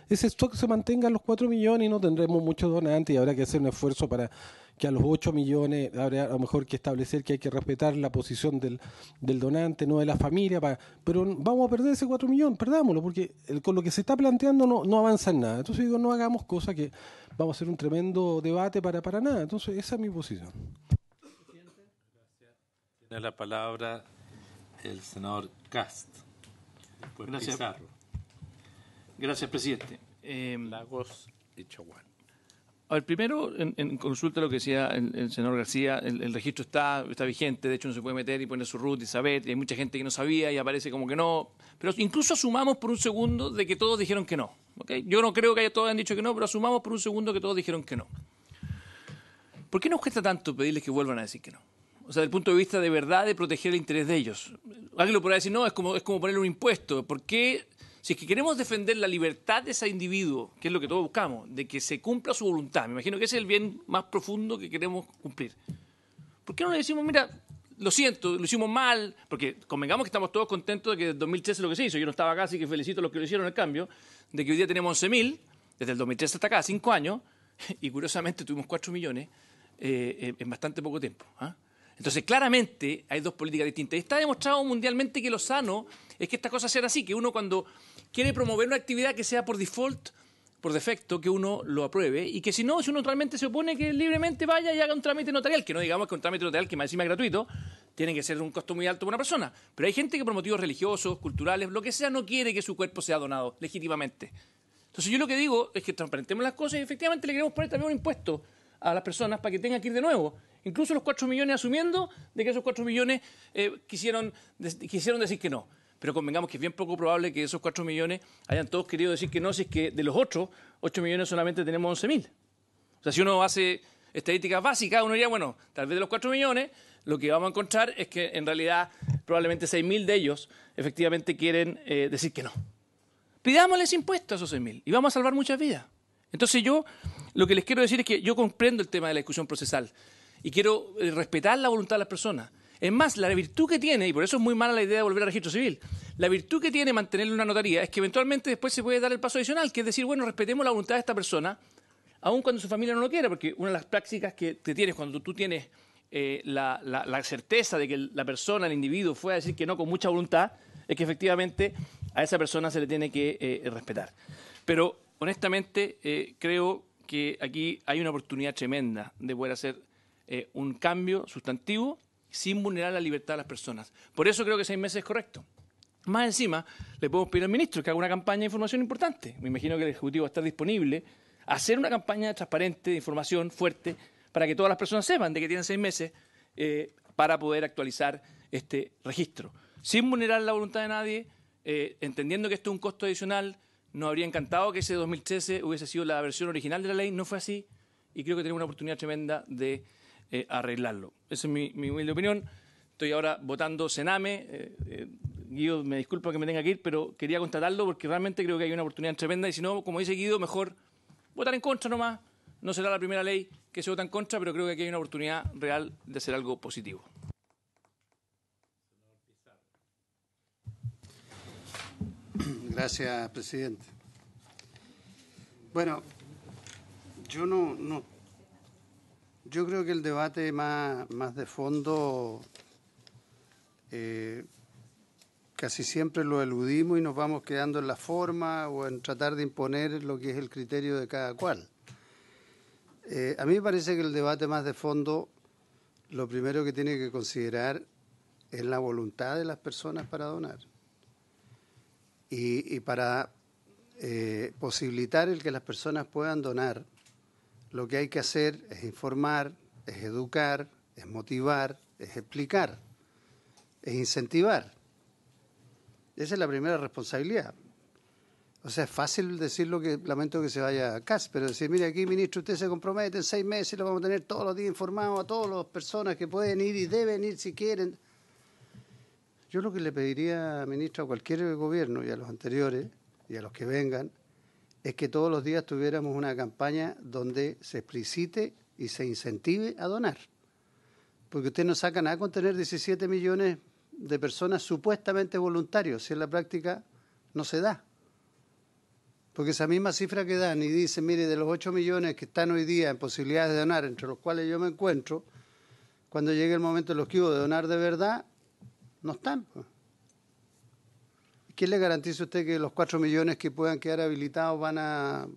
ese stock se mantenga en los 4 millones y no tendremos muchos donantes y habrá que hacer un esfuerzo para que a los 8 millones habrá a lo mejor que establecer que hay que respetar la posición del donante, no de la familia, pero vamos a perder ese 4 millones, perdámoslo, porque con lo que se está planteando no avanza en nada. Entonces digo, no hagamos cosas que vamos a hacer un tremendo debate para nada. Entonces esa es mi posición. Tiene la palabra el senador Cast. Después Gracias. Pizarro, Gracias, presidente. Lagos y Chaguán. A ver, primero, en consulta lo que decía el senador García, el registro está vigente, de hecho uno se puede meter y poner su root y saber, y hay mucha gente que no sabía y aparece como que no, pero incluso asumamos por un segundo de que todos dijeron que no, ¿ok? Yo no creo que todos hayan dicho que no, pero asumamos por un segundo que todos dijeron que no. ¿Por qué nos cuesta tanto pedirles que vuelvan a decir que no? O sea, desde el punto de vista de verdad de proteger el interés de ellos. Alguien lo podrá decir, no, es como ponerle un impuesto. ¿Por qué? Si es que queremos defender la libertad de ese individuo, que es lo que todos buscamos, de que se cumpla su voluntad, me imagino que ese es el bien más profundo que queremos cumplir. ¿Por qué no le decimos, mira, lo siento, lo hicimos mal? Porque convengamos que estamos todos contentos de que desde el 2013 lo que se hizo. Yo no estaba acá, así que felicito a los que lo hicieron el cambio, de que hoy día tenemos 11.000, desde el 2013 hasta acá, 5 años, y curiosamente tuvimos 4 millones en bastante poco tiempo. ¿Ah? Entonces, claramente hay dos políticas distintas. Y está demostrado mundialmente que lo sano es que estas cosas sean así, que uno cuando quiere promover una actividad que sea por default, por defecto, que uno lo apruebe, y que si no, si uno realmente se opone, que libremente vaya y haga un trámite notarial, que no digamos que un trámite notarial que más encima es gratuito, tiene que ser un costo muy alto para una persona. Pero hay gente que por motivos religiosos, culturales, lo que sea, no quiere que su cuerpo sea donado legítimamente. Entonces yo lo que digo es que transparentemos las cosas y efectivamente le queremos poner también un impuesto a las personas para que tengan que ir de nuevo. Incluso los 4 millones asumiendo de que esos 4 millones quisieron decir que no. Pero convengamos que es bien poco probable que esos 4 millones hayan todos querido decir que no, si es que de los otros 8 millones solamente tenemos 11.000. O sea, si uno hace estadísticas básicas, uno diría, bueno, tal vez de los 4 millones, lo que vamos a encontrar es que en realidad probablemente 6.000 de ellos efectivamente quieren decir que no. Pidámosles impuestos a esos 6.000 y vamos a salvar muchas vidas. Entonces yo lo que les quiero decir es que yo comprendo el tema de la discusión procesal y quiero respetar la voluntad de las personas. Es más, la virtud que tiene, y por eso es muy mala la idea de volver al registro civil, la virtud que tiene mantenerle una notaría es que eventualmente después se puede dar el paso adicional, que es decir, bueno, respetemos la voluntad de esta persona, aun cuando su familia no lo quiera, porque una de las prácticas que te tienes cuando tú tienes la certeza de que la persona, el individuo, fue a decir que no con mucha voluntad, es que efectivamente a esa persona se le tiene que respetar. Pero, honestamente, creo que aquí hay una oportunidad tremenda de poder hacer un cambio sustantivo sin vulnerar la libertad de las personas. Por eso creo que 6 meses es correcto. Más encima, le podemos pedir al ministro que haga una campaña de información importante. Me imagino que el Ejecutivo va a estar disponible a hacer una campaña transparente de información fuerte para que todas las personas sepan de que tienen 6 meses para poder actualizar este registro. Sin vulnerar la voluntad de nadie, entendiendo que esto es un costo adicional, nos habría encantado que ese 2013 hubiese sido la versión original de la ley, no fue así, y creo que tenemos una oportunidad tremenda de arreglarlo. Esa es mi humilde opinión. Estoy ahora votando Sename. Guido, me disculpa que me tenga que ir, pero quería constatarlo porque realmente creo que hay una oportunidad tremenda y si no, como dice Guido, mejor votar en contra nomás. No será la primera ley que se vota en contra, pero creo que aquí hay una oportunidad real de hacer algo positivo. Gracias, presidente. Bueno, yo creo que el debate más de fondo casi siempre lo eludimos y nos vamos quedando en la forma o en tratar de imponer lo que es el criterio de cada cual. A mí me parece que el debate más de fondo, lo primero que tiene que considerar es la voluntad de las personas para donar. Y para posibilitar el que las personas puedan donar, lo que hay que hacer es informar, es educar, es motivar, es explicar, es incentivar. Esa es la primera responsabilidad. O sea, es fácil decir lo que lamento que se vaya a CAS, pero decir, mire, aquí, ministro, usted se compromete en 6 meses y lo vamos a tener todos los días informados a todas las personas que pueden ir y deben ir si quieren. Yo lo que le pediría, ministro, a cualquier gobierno y a los anteriores y a los que vengan, es que todos los días tuviéramos una campaña donde se explicite y se incentive a donar. Porque usted no saca nada con tener 17 millones de personas supuestamente voluntarios, si en la práctica no se da. Porque esa misma cifra que dan y dicen, mire, de los 8 millones que están hoy día en posibilidades de donar, entre los cuales yo me encuentro, cuando llegue el momento en los que hubo de donar de verdad, no están. ¿Quién le garantiza a usted que los 4 millones que puedan quedar habilitados van a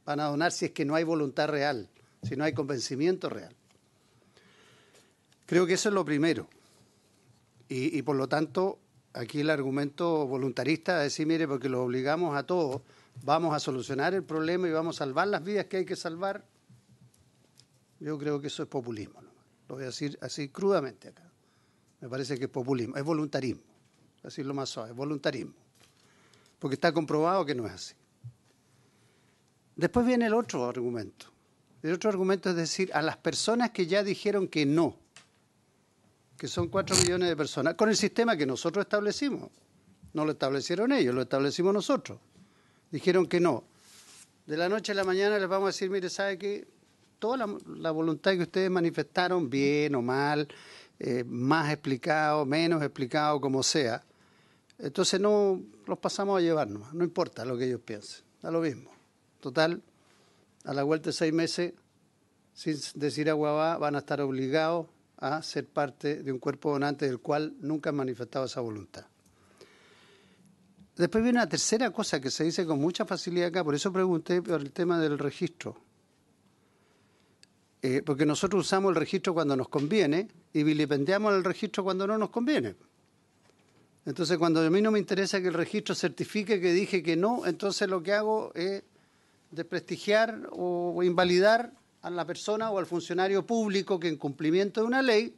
donar si es que no hay voluntad real, si no hay convencimiento real? Creo que eso es lo primero. Y por lo tanto, aquí el argumento voluntarista es decir, mire, porque los obligamos a todos, vamos a solucionar el problema y vamos a salvar las vidas que hay que salvar, yo creo que eso es populismo, ¿no? Lo voy a decir así crudamente acá. Me parece que es populismo, es voluntarismo, decirlo más suave, es voluntarismo, porque está comprobado que no es así. Después viene el otro argumento. El otro argumento es decir, a las personas que ya dijeron que no, que son 4 millones de personas, con el sistema que nosotros establecimos. No lo establecieron ellos, lo establecimos nosotros. Dijeron que no. De la noche a la mañana les vamos a decir, mire, ¿sabe qué? Toda la voluntad que ustedes manifestaron, bien o mal, más explicado, menos explicado, como sea, entonces no los pasamos a llevar nomás, no importa lo que ellos piensen, da lo mismo. Total, a la vuelta de 6 meses, sin decir aguabá, van a estar obligados a ser parte de un cuerpo donante del cual nunca han manifestado esa voluntad. Después viene una tercera cosa que se dice con mucha facilidad acá, por eso pregunté por el tema del registro. Porque nosotros usamos el registro cuando nos conviene y vilipendiamos el registro cuando no nos conviene. Entonces, cuando a mí no me interesa que el registro certifique que dije que no, entonces lo que hago es desprestigiar o invalidar a la persona o al funcionario público que en cumplimiento de una ley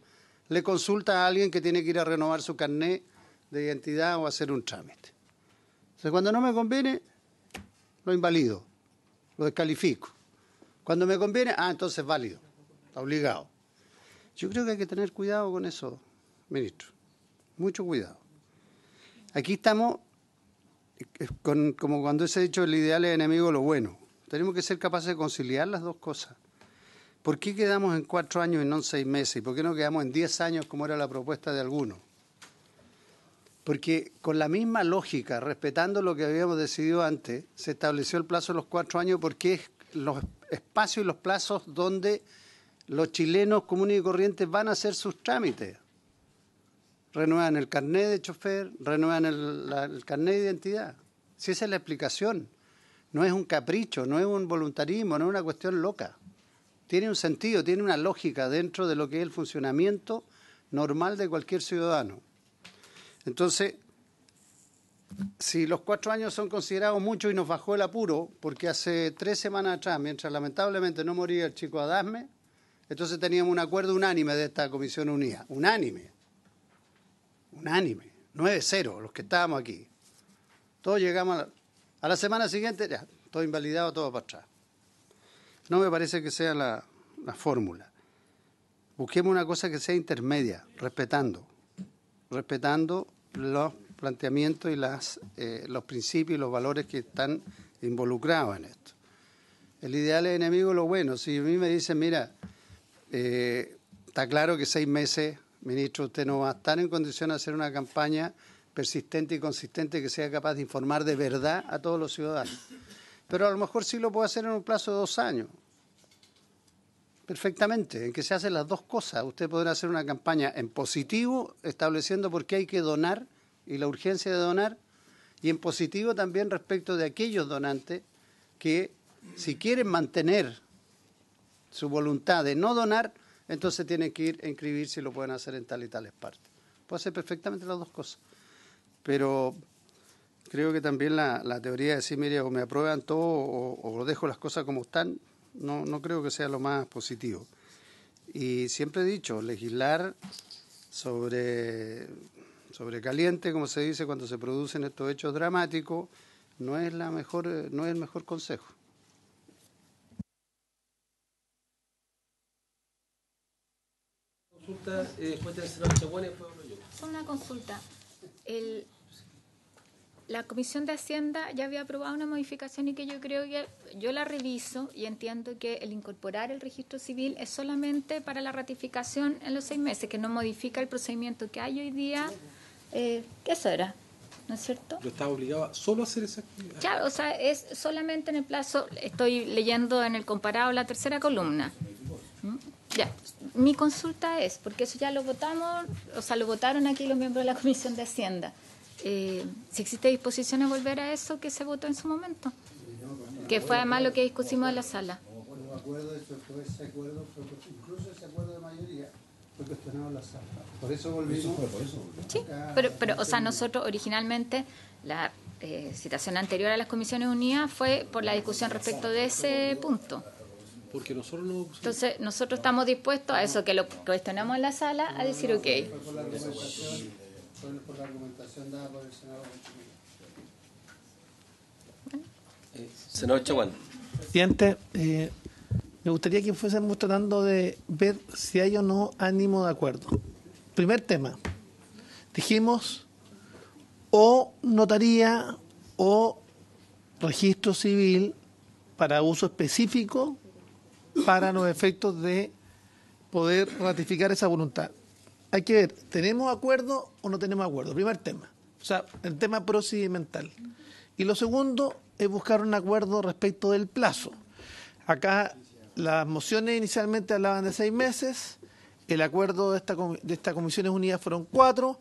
le consulta a alguien que tiene que ir a renovar su carnet de identidad o hacer un trámite. Entonces, cuando no me conviene, lo invalido, lo descalifico. Cuando me conviene, entonces es válido, está obligado. Yo creo que hay que tener cuidado con eso, ministro, mucho cuidado. Aquí estamos, como cuando se ha dicho, el ideal es enemigo de lo bueno. Tenemos que ser capaces de conciliar las dos cosas. ¿Por qué quedamos en 4 años y no en 6 meses? ¿Y por qué no quedamos en 10 años como era la propuesta de algunos? Porque con la misma lógica, respetando lo que habíamos decidido antes, se estableció el plazo de los 4 años porque es los espacios y los plazos donde los chilenos comunes y corrientes van a hacer sus trámites. Renuevan el carnet de chofer, renuevan el carnet de identidad. Si esa es la explicación, no es un capricho, no es un voluntarismo, no es una cuestión loca. Tiene un sentido, tiene una lógica dentro de lo que es el funcionamiento normal de cualquier ciudadano. Entonces, si los 4 años son considerados mucho y nos bajó el apuro, porque hace 3 semanas atrás, mientras lamentablemente no moría el chico Adasme, entonces teníamos un acuerdo unánime de esta Comisión Unida. Unánime. 9-0, los que estábamos aquí. Todos llegamos a la semana siguiente, ya, todo invalidado, todo para atrás. No me parece que sea la fórmula. Busquemos una cosa que sea intermedia, respetando los planteamientos y los principios y los valores que están involucrados en esto. El ideal es enemigo de lo bueno. Si a mí me dicen, mira, está claro que 6 meses, ministro, usted no va a estar en condición de hacer una campaña persistente y consistente que sea capaz de informar de verdad a todos los ciudadanos. Pero a lo mejor sí lo puede hacer en un plazo de 2 años. Perfectamente, en que se hacen las dos cosas. Usted podrá hacer una campaña en positivo, estableciendo por qué hay que donar y la urgencia de donar, y en positivo también respecto de aquellos donantes que, si quieren mantener su voluntad de no donar, entonces tienen que ir a inscribirse y lo pueden hacer en tal y tales partes. Puede hacer perfectamente las dos cosas. Pero creo que también la teoría de decir, mire, o me aprueban todo o dejo las cosas como están, no creo que sea lo más positivo. Y siempre he dicho, legislar sobre caliente, como se dice cuando se producen estos hechos dramáticos, no es el mejor consejo. Una consulta. La Comisión de Hacienda ya había aprobado una modificación y que yo creo que yo la reviso y entiendo que el incorporar el registro civil es solamente para la ratificación en los 6 meses, que no modifica el procedimiento que hay hoy día. ¿Qué eso era? ¿No es cierto? Yo estaba obligado solo a hacer esa actividad. Claro, o sea, es solamente en el plazo, estoy leyendo en el comparado la tercera columna. Ya, mi consulta es, porque eso ya lo votamos, o sea, lo votaron aquí los miembros de la Comisión de Hacienda. Si existe disposición a volver a eso que se votó en su momento, que fue además lo que discutimos en la sala. Incluso ese acuerdo de mayoría fue cuestionado en la sala. Por eso volvimos. Sí, pero o sea, nosotros originalmente la citación anterior a las Comisiones Unidas fue por la discusión respecto de ese punto. Porque nosotros no... Entonces, nosotros estamos dispuestos a eso, que lo cuestionamos en la sala, a decir ok. Fue por la argumentación dada por el senador. Senador Chaguán. Presidente, me gustaría que fuésemos tratando de ver si hay o no ánimo de acuerdo. Primer tema, dijimos o notaría o registro civil para uso específico para los efectos de poder ratificar esa voluntad. Hay que ver, ¿tenemos acuerdo o no tenemos acuerdo? Primer tema, o sea, el tema procedimental. Y lo segundo es buscar un acuerdo respecto del plazo. Acá las mociones inicialmente hablaban de 6 meses, el acuerdo de estas Comisiones Unidas fueron 4,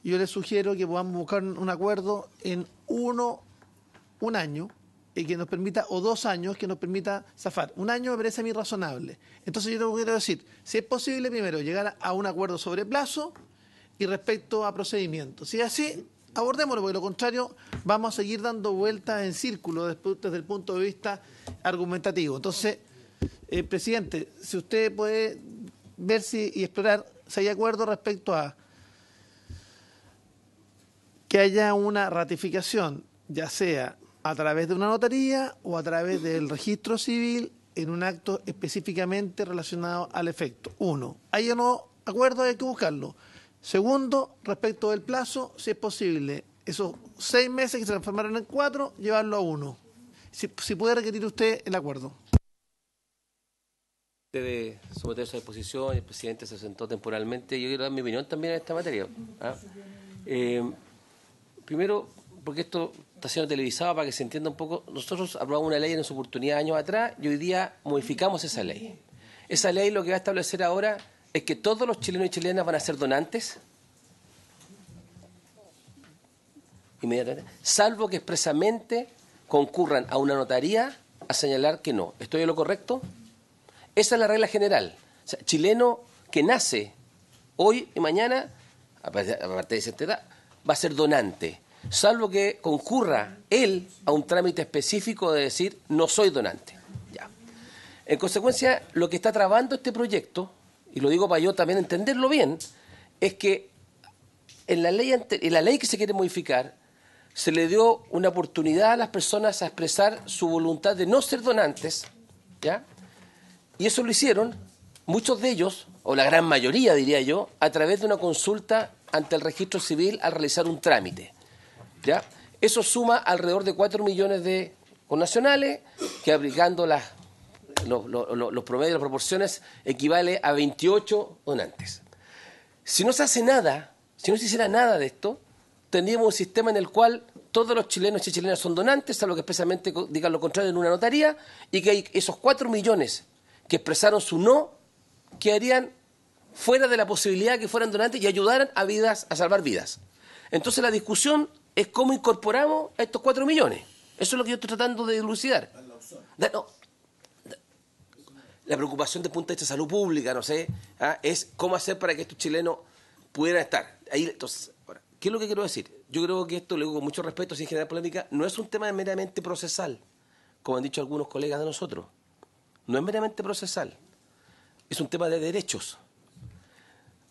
y yo les sugiero que podamos buscar un acuerdo en un año, y que nos permita, o 2 años, que nos permita zafar. 1 año me parece a mí razonable. Entonces yo te quiero decir, si es posible, primero, llegar a un acuerdo sobre plazo y respecto a procedimientos. Si es así, abordémoslo, porque de lo contrario vamos a seguir dando vueltas en círculo desde el punto de vista argumentativo. Entonces, presidente, si usted puede ver y explorar si hay acuerdo respecto a que haya una ratificación, ya sea a través de una notaría o a través del registro civil en un acto específicamente relacionado al efecto. 1. ¿Hay o no acuerdo? Hay que buscarlo. Segundo, respecto del plazo, si es posible, esos 6 meses que se transformaron en 4, llevarlo a 1. Si puede requerir usted el acuerdo. De someter su disposición, el presidente se sentó temporalmente. Yo quiero dar mi opinión también en esta materia. Primero, porque esto está siendo televisado para que se entienda un poco. Nosotros aprobamos una ley en su oportunidad años atrás y hoy día modificamos esa ley. Esa ley lo que va a establecer ahora es que todos los chilenos y chilenas van a ser donantes inmediatamente, salvo que expresamente concurran a una notaría a señalar que no. ¿Estoy en lo correcto? Esa es la regla general. O sea, chileno que nace hoy y mañana, a partir de esa edad, va a ser donante, salvo que concurra él a un trámite específico de decir no soy donante. Ya. En consecuencia, lo que está trabando este proyecto, y lo digo para yo también entenderlo bien, es que en la ley que se quiere modificar se le dio una oportunidad a las personas a expresar su voluntad de no ser donantes, ¿ya? Y eso lo hicieron muchos de ellos, o la gran mayoría diría yo, a través de una consulta ante el registro civil al realizar un trámite. ¿Ya? Eso suma alrededor de 4 millones de connacionales, que aplicando los promedios, las proporciones, equivale a 28 donantes. Si no se hace nada, si no se hiciera nada de esto, tendríamos un sistema en el cual todos los chilenos y chilenas son donantes, salvo que expresamente digan lo contrario en una notaría, y que hay esos 4 millones que expresaron su no, quedarían fuera de la posibilidad de que fueran donantes y ayudaran a salvar vidas. Entonces la discusión es cómo incorporamos a estos 4 millones. Eso es lo que yo estoy tratando de dilucidar. La preocupación desde el punto de vista de salud pública, no sé, es cómo hacer para que estos chilenos pudieran estar. Ahí, entonces, ahora, ¿qué es lo que quiero decir? Yo creo que esto, lo digo con mucho respeto, sin generar polémica, no es un tema meramente procesal, como han dicho algunos colegas de nosotros. No es meramente procesal. Es un tema de derechos.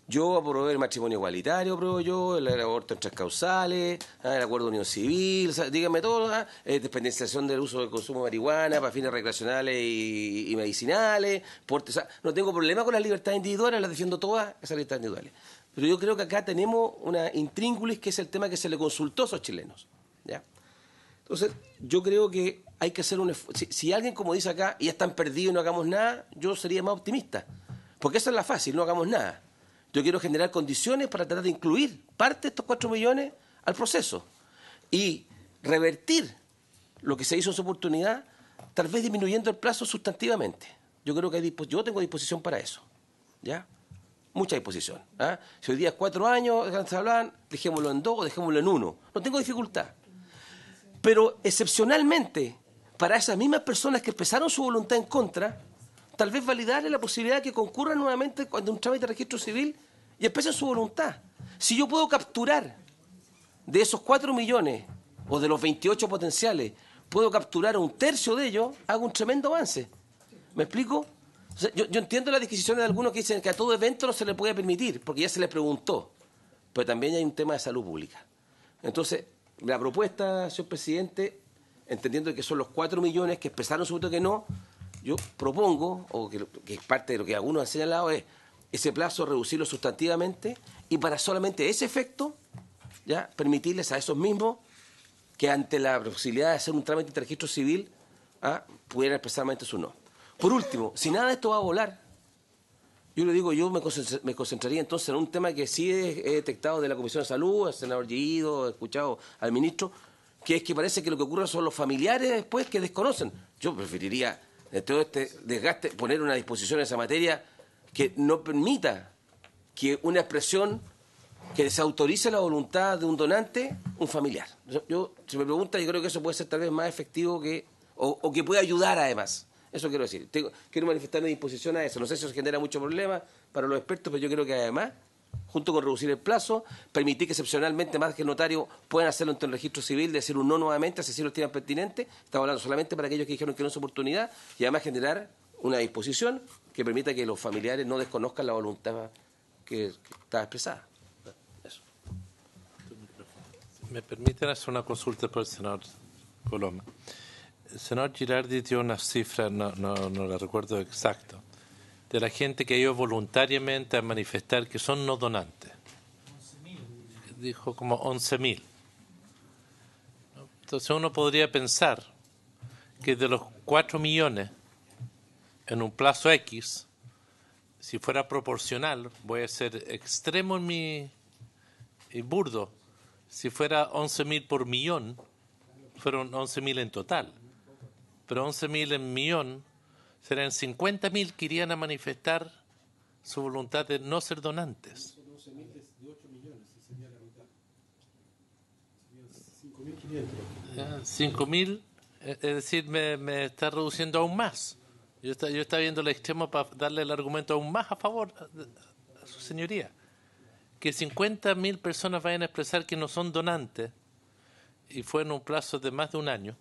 Yo apruebo el matrimonio igualitario, apruebo yo, el aborto en 3 causales, el acuerdo de unión civil, o sea, díganme todo, despenalización del uso del consumo de marihuana para fines recreacionales y medicinales, o sea, no tengo problema con las libertades individuales, las defiendo todas esas libertades individuales. Pero yo creo que acá tenemos una intríngulis que es el tema que se le consultó a esos chilenos. ¿Ya? Entonces, yo creo que hay que hacer un esfuerzo. Si alguien, como dice acá, ya están perdidos y no hagamos nada, yo sería más optimista. Porque esa es la fácil, no hagamos nada. Yo quiero generar condiciones para tratar de incluir parte de estos 4 millones al proceso y revertir lo que se hizo en su oportunidad, tal vez disminuyendo el plazo sustantivamente. Yo creo que yo tengo disposición para eso. ¿Ya? Mucha disposición. Si hoy día es 4 años, se hablan, dejémoslo en 2 o dejémoslo en 1. No tengo dificultad. Pero excepcionalmente, para esas mismas personas que expresaron su voluntad en contra, tal vez validarle la posibilidad de que concurran nuevamente cuando un trámite de registro civil y expresen su voluntad. Si yo puedo capturar de esos 4 millones o de los 28 potenciales, puedo capturar a 1/3 de ellos, hago un tremendo avance. ¿Me explico? O sea, yo entiendo las disquisiciones de algunos que dicen que a todo evento no se le puede permitir, porque ya se les preguntó. Pero también hay un tema de salud pública. Entonces, la propuesta, señor presidente, entendiendo que son los 4 millones que expresaron su voto que no, yo propongo, o que es parte de lo que algunos han señalado, es ese plazo reducirlo sustantivamente y para solamente ese efecto, ya permitirles a esos mismos que ante la posibilidad de hacer un trámite de registro civil pudieran expresar su no. Por último, si nada de esto va a volar, yo le digo, yo me concentraría entonces en un tema que sí he detectado de la Comisión de Salud, al senador Gillido, he escuchado al ministro, que es que parece que lo que ocurre son los familiares después que desconocen. Yo preferiría de todo este desgaste, poner una disposición en esa materia que no permita que una expresión que desautorice la voluntad de un donante, un familiar. Yo si me pregunta, yo creo que eso puede ser tal vez más efectivo que o que puede ayudar además. Eso quiero decir. Quiero manifestar mi disposición a eso. No sé si eso genera mucho problema para los expertos, pero yo creo que además, junto con reducir el plazo, permitir que excepcionalmente más que el notario puedan hacerlo ante el registro civil, decir un no nuevamente, si lo estiman pertinente. Estamos hablando solamente para aquellos que dijeron que no es oportunidad y además generar una disposición que permita que los familiares no desconozcan la voluntad que está expresada. Eso. ¿Me permiten hacer una consulta por el senador Coloma? El senador Girardi dio una cifra, no la recuerdo exacto, de la gente que ha ido voluntariamente a manifestar que son no donantes. 11.000. Dijo como 11.000. Entonces uno podría pensar que de los 4 millones en un plazo X, si fuera proporcional, voy a ser extremo en mi burdo, si fuera 11.000 por millón, fueron 11.000 en total, pero 11.000 en millón serán 50.000 que irían a manifestar su voluntad de no ser donantes. 5.000, es decir, me está reduciendo aún más. Yo estaba viendo el extremo para darle el argumento aún más a favor a su señoría. Que 50.000 personas vayan a expresar que no son donantes y fue en un plazo de más de un año.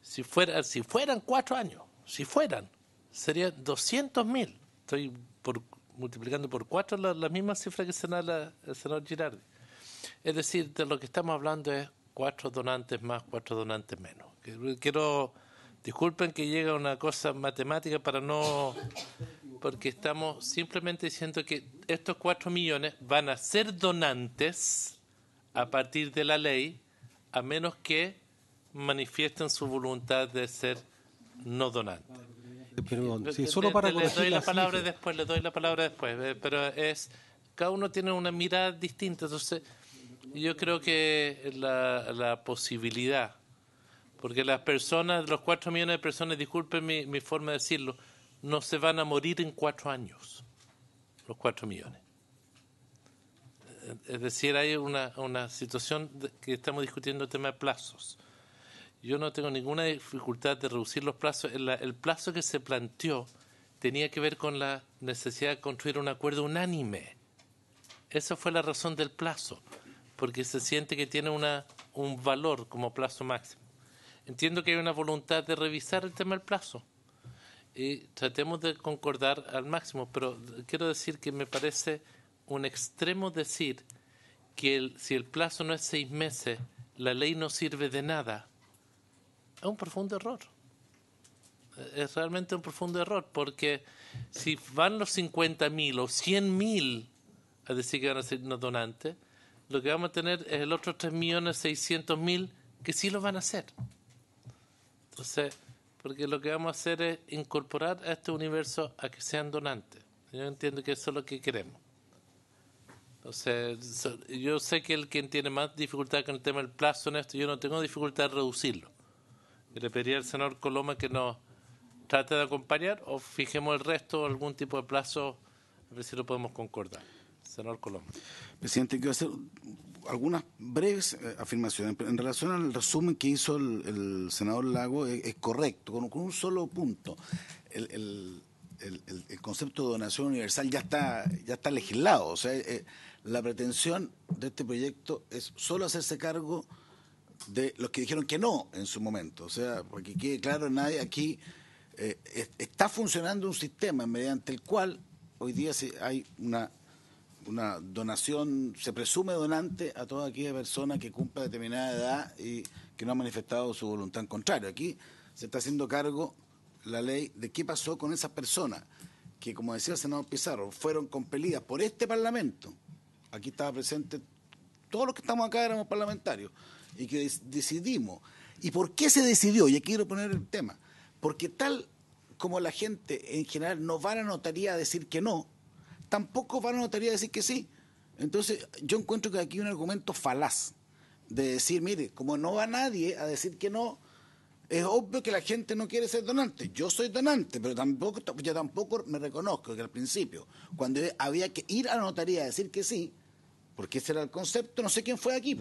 Si fueran 4 años, serían 200.000. Estoy multiplicando por 4 la misma cifra que señala el senador Girardi. Es decir, de lo que estamos hablando es 4 donantes más, 4 donantes menos. Disculpen que llegue a una cosa matemática porque estamos simplemente diciendo que estos 4 millones van a ser donantes a partir de la ley, a menos que manifiesten su voluntad de ser no donantes. Perdón, sí, solo para le doy la palabra después, pero cada uno tiene una mirada distinta, entonces yo creo que la posibilidad, porque las personas, los 4 millones de personas, disculpen mi forma de decirlo, no se van a morir en 4 años, los 4 millones. Es decir, hay una situación que estamos discutiendo el tema de plazos. Yo no tengo ninguna dificultad de reducir los plazos. El plazo que se planteó tenía que ver con la necesidad de construir un acuerdo unánime. Esa fue la razón del plazo, porque se siente que tiene un valor como plazo máximo. Entiendo que hay una voluntad de revisar el tema del plazo y tratemos de concordar al máximo, pero quiero decir que me parece un extremo decir que si el plazo no es 6 meses, la ley no sirve de nada. Es un profundo error. Es realmente un profundo error, porque si van los 50.000 o 100.000 a decir que van a ser no donantes, lo que vamos a tener es el otro 3.600.000 que sí lo van a hacer. Entonces, porque lo que vamos a hacer es incorporar a este universo a que sean donantes. Yo entiendo que eso es lo que queremos. Entonces, yo sé que el quien tiene más dificultad con el tema del plazo en esto, yo no tengo dificultad de reducirlo. Le pediría al senador Coloma que nos trate de acompañar o fijemos el resto, algún tipo de plazo, a ver si lo podemos concordar. Senador Coloma. Presidente, quiero hacer algunas breves afirmaciones. En relación al resumen que hizo el senador Lago, es correcto, con un solo punto. El concepto de donación universal ya está legislado. O sea, la pretensión de este proyecto es solo hacerse cargo de los que dijeron que no en su momento. O sea, porque quede claro, nadie aquí está funcionando un sistema mediante el cual hoy día hay una donación, se presume donante a toda aquella persona que cumpla determinada edad y que no ha manifestado su voluntad en contrario. Aquí se está haciendo cargo la ley de qué pasó con esas personas que, como decía el senador Pizarro, fueron compelidas por este Parlamento. Aquí estaba presente, todos los que estamos acá éramos parlamentarios, y que decidimos. ¿Y por qué se decidió? Y aquí quiero poner el tema. Porque tal como la gente en general no va a la notaría a decir que no, tampoco va a la notaría a decir que sí. Entonces yo encuentro que aquí hay un argumento falaz de decir, mire, como no va nadie a decir que no, es obvio que la gente no quiere ser donante. Yo soy donante, pero yo tampoco me reconozco que al principio, cuando había que ir a la notaría a decir que sí, porque ese era el concepto, no sé quién fue aquí.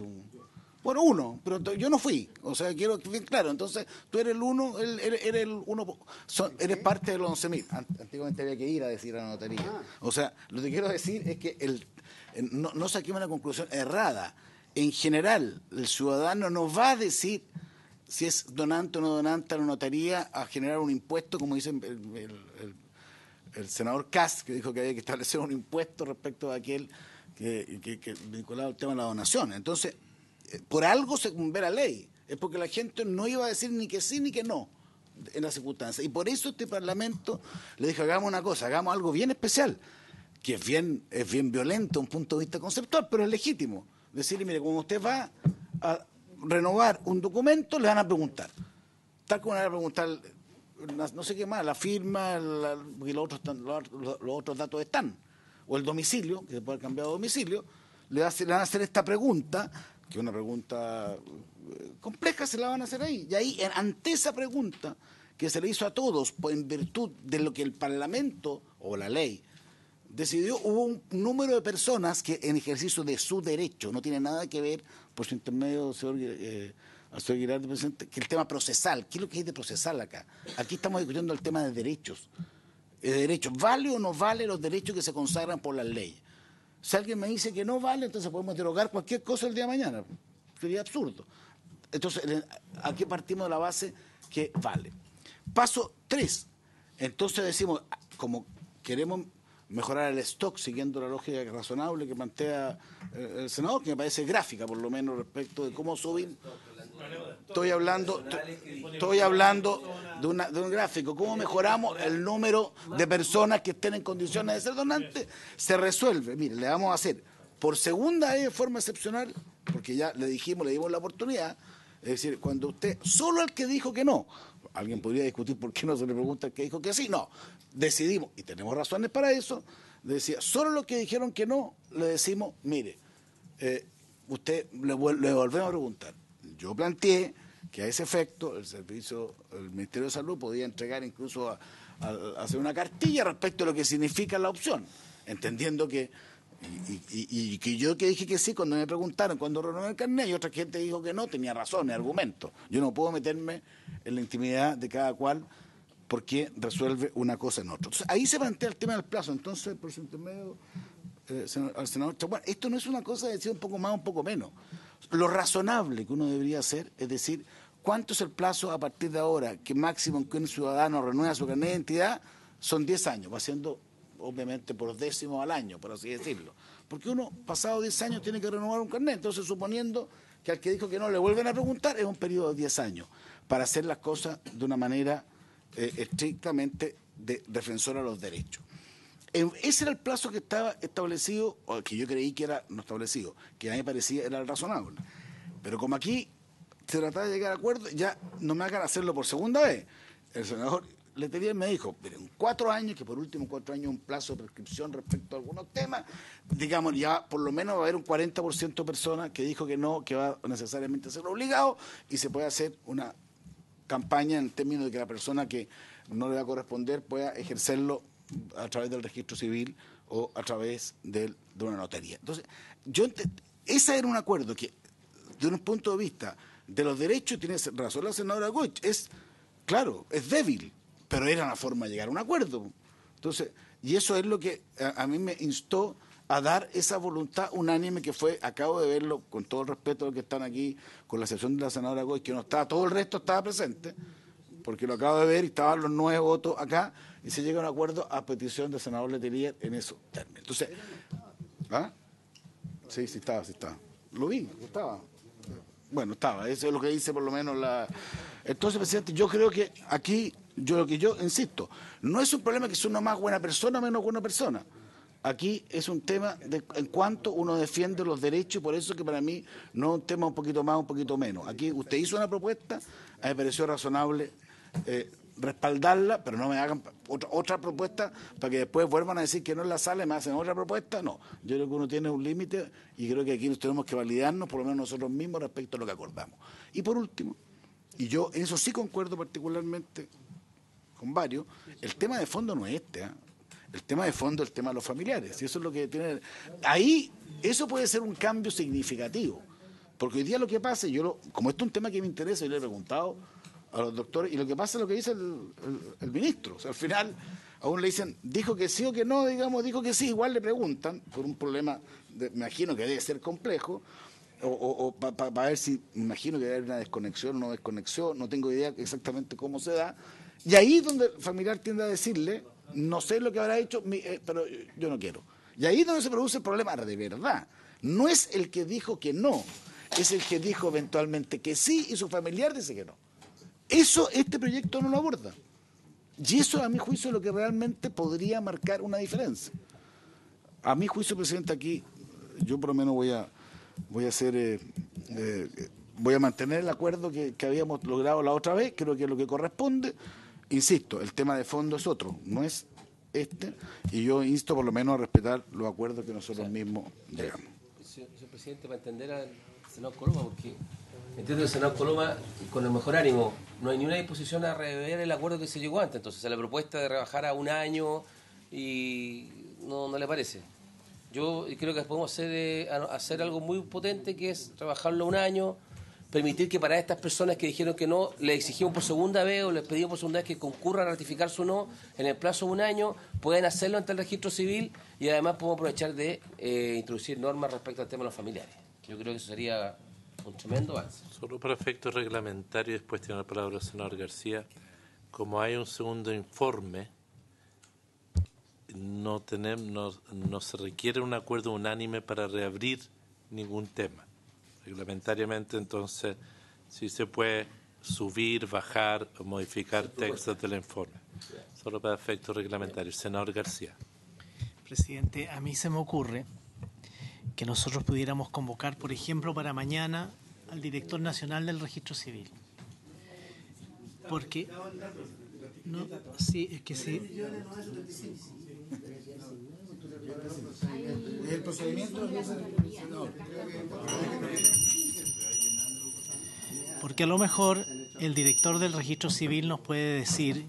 Bueno, uno, pero yo no fui. O sea, quiero que bien claro. Entonces, tú eres el uno, eres el uno, eres parte de los 11.000. Antiguamente había que ir a decir a la notaría. O sea, lo que quiero decir es que no saquemos una conclusión errada. En general, el ciudadano no va a decir si es donante o no donante a la notaría a generar un impuesto, como dice el senador Kass, que dijo que había que establecer un impuesto respecto a aquel que vinculado al tema de la donación. Entonces, por algo se cumple la ley, es porque la gente no iba a decir ni que sí ni que no en las circunstancias. Y por eso este Parlamento le dijo, hagamos una cosa, hagamos algo bien especial, que es bien violento desde un punto de vista conceptual, pero es legítimo. Decirle, mire, cuando usted va a renovar un documento, le van a preguntar. Tal como le van a preguntar, no sé qué más, la firma, porque los otros datos están. O el domicilio, que se puede cambiar de domicilio, le van a hacer esta pregunta, que es una pregunta compleja, se la van a hacer ahí. Y ahí, ante esa pregunta, que se le hizo a todos, pues en virtud de lo que el Parlamento, o la ley, decidió, hubo un número de personas que en ejercicio de su derecho, no tiene nada que ver, por su intermedio, señor Girardi, presidente, que el tema procesal. ¿Qué es lo que hay de procesal acá? Aquí estamos discutiendo el tema de derechos. ¿Vale o no vale los derechos que se consagran por la ley? Si alguien me dice que no vale, entonces podemos derogar cualquier cosa el día de mañana. Sería absurdo. Entonces, aquí partimos de la base que vale. Paso 3. Entonces decimos, como queremos mejorar el stock siguiendo la lógica razonable que plantea el senador, que me parece gráfica por lo menos respecto de cómo subir. Estoy hablando de un gráfico, cómo mejoramos el número de personas que estén en condiciones de ser donantes. Se resuelve, mire, le vamos a hacer por segunda vez de forma excepcional, porque ya le dimos la oportunidad, es decir, cuando usted, solo al que dijo que no, alguien podría discutir por qué no se le pregunta al que dijo que sí, no, decidimos, y tenemos razones para eso, decía, solo los que dijeron que no, le decimos, mire, usted le volvemos a preguntar. Yo planteé que a ese efecto el Ministerio de Salud podía entregar incluso a hacer una cartilla respecto a lo que significa la opción, entendiendo que Y que yo que dije que sí cuando me preguntaron cuando renové el carnet, y otra gente dijo que no, tenía razones, argumentos. Yo no puedo meterme en la intimidad de cada cual porque resuelve una cosa en otra. Entonces, ahí se plantea el tema del plazo. Entonces, por su intermedio, al senador Chaguán, esto no es una cosa de decir un poco más, un poco menos. Lo razonable que uno debería hacer es decir, ¿cuánto es el plazo a partir de ahora que máximo en que un ciudadano renueva su carnet de identidad? Son 10 años, va siendo obviamente por décimo al año, por así decirlo. Porque uno, pasado 10 años, tiene que renovar un carnet. Entonces, suponiendo que al que dijo que no le vuelven a preguntar, es un periodo de 10 años para hacer las cosas de una manera estrictamente defensora de los derechos. Ese era el plazo que estaba establecido, o que yo creí que era no establecido, que a mí me parecía era el razonable. Pero como aquí se trataba de llegar a acuerdo, ya no me hagan hacerlo por segunda vez. El senador Letelier me dijo, miren, 4 años, que por último 4 años un plazo de prescripción respecto a algunos temas, digamos, ya por lo menos va a haber un 40% de personas que dijo que no, que va necesariamente a ser obligado, y se puede hacer una campaña en términos de que la persona que no le va a corresponder pueda ejercerlo a través del registro civil o a través de una notaría. Entonces, ese era un acuerdo que, de un punto de vista de los derechos, tiene razón la senadora Goich, claro, es débil, pero era una forma de llegar a un acuerdo. Entonces, y eso es lo que a mí me instó a dar esa voluntad unánime que fue, acabo de verlo, con todo el respeto a los que están aquí, con la excepción de la senadora Goich, que no estaba, todo el resto estaba presente, porque lo acabo de ver y estaban los 9 votos acá, y se llega a un acuerdo a petición del senador Letelier en esos términos. Entonces, ¿ah? Sí estaba. Lo vi, estaba. Bueno, estaba, eso es lo que dice por lo menos la... Entonces, presidente, yo creo que aquí, yo insisto, no es un problema que sea una más buena persona o menos buena persona. Aquí es un tema de en cuanto uno defiende los derechos, y por eso que para mí no es un tema un poquito más, un poquito menos. Aquí usted hizo una propuesta, a mí me pareció razonable respaldarla, pero no me hagan otra propuesta para que después vuelvan a decir que no es la sala y me hacen otra propuesta. No, yo creo que uno tiene un límite y creo que aquí nos tenemos que validarnos, por lo menos nosotros mismos, respecto a lo que acordamos. Y por último, y yo en eso sí concuerdo particularmente con varios, el tema de fondo no es este, el tema de fondo es el tema de los familiares, y eso es lo que tiene... Ahí, eso puede ser un cambio significativo, porque hoy día lo que pasa, como esto es un tema que me interesa, yo le he preguntado a los doctores, y lo que pasa es lo que dice el ministro. O sea, al final, aún le dicen, dijo que sí o que no, digamos, dijo que sí, igual le preguntan, por un problema, me imagino que debe ser complejo, o para ver si, me imagino que debe haber una desconexión o no desconexión, no tengo idea exactamente cómo se da, y ahí es donde el familiar tiende a decirle, no sé lo que habrá hecho, pero yo no quiero. Y ahí es donde se produce el problema de verdad. No es el que dijo que no, es el que dijo eventualmente que sí y su familiar dice que no. Eso este proyecto no lo aborda. Y eso, a mi juicio, es lo que realmente podría marcar una diferencia. A mi juicio, presidente, aquí yo por lo menos voy a mantener el acuerdo que habíamos logrado la otra vez, creo que es lo que corresponde. Insisto, el tema de fondo es otro, no es este, y yo insto por lo menos a respetar los acuerdos que nosotros mismos llegamos. Señor presidente, para entender al senador Coloma, porque entiendo el senador Coloma con el mejor ánimo, no hay ni una disposición a rever el acuerdo que se llegó antes, entonces a la propuesta de rebajar a 1 año y no le parece. Yo creo que podemos hacer algo muy potente, que es rebajarlo a 1 año, permitir que para estas personas que dijeron que no, les exigimos por segunda vez o les pedimos por segunda vez que concurran a ratificar su no en el plazo de 1 año, pueden hacerlo ante el registro civil, y además podemos aprovechar de introducir normas respecto al tema de los familiares. Yo creo que eso sería un tremendo avance. Solo para efectos reglamentarios, después tiene la palabra el senador García. Como hay un segundo informe, no se requiere un acuerdo unánime para reabrir ningún tema. Reglamentariamente, entonces, sí se puede subir, bajar o modificar textos del informe. Solo para efectos reglamentarios. Senador García. Presidente, a mí se me ocurre que nosotros pudiéramos convocar, por ejemplo, para mañana al director nacional del Registro Civil. Porque... No, sí, es que sí. El procedimiento porque a lo mejor el director del Registro Civil nos puede decir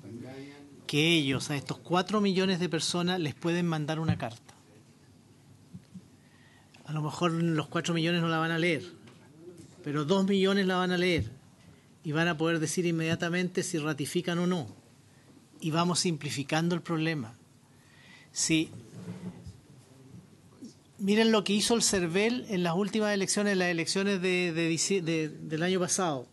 que ellos, a estos 4 millones de personas, les pueden mandar una carta. A lo mejor los 4 millones no la van a leer, pero 2 millones la van a leer y van a poder decir inmediatamente si ratifican o no. Y vamos simplificando el problema. Sí. Miren lo que hizo el CERVEL en las últimas elecciones, las elecciones del año pasado.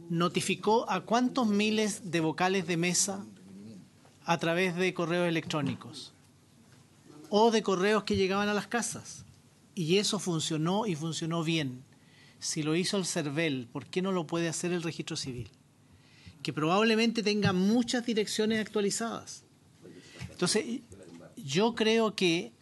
Notificó a cuántos miles de vocales de mesa a través de correos electrónicos o de correos que llegaban a las casas. Y eso funcionó y funcionó bien. Si lo hizo el CERVEL, ¿por qué no lo puede hacer el Registro Civil? Que probablemente tenga muchas direcciones actualizadas. Entonces, yo creo que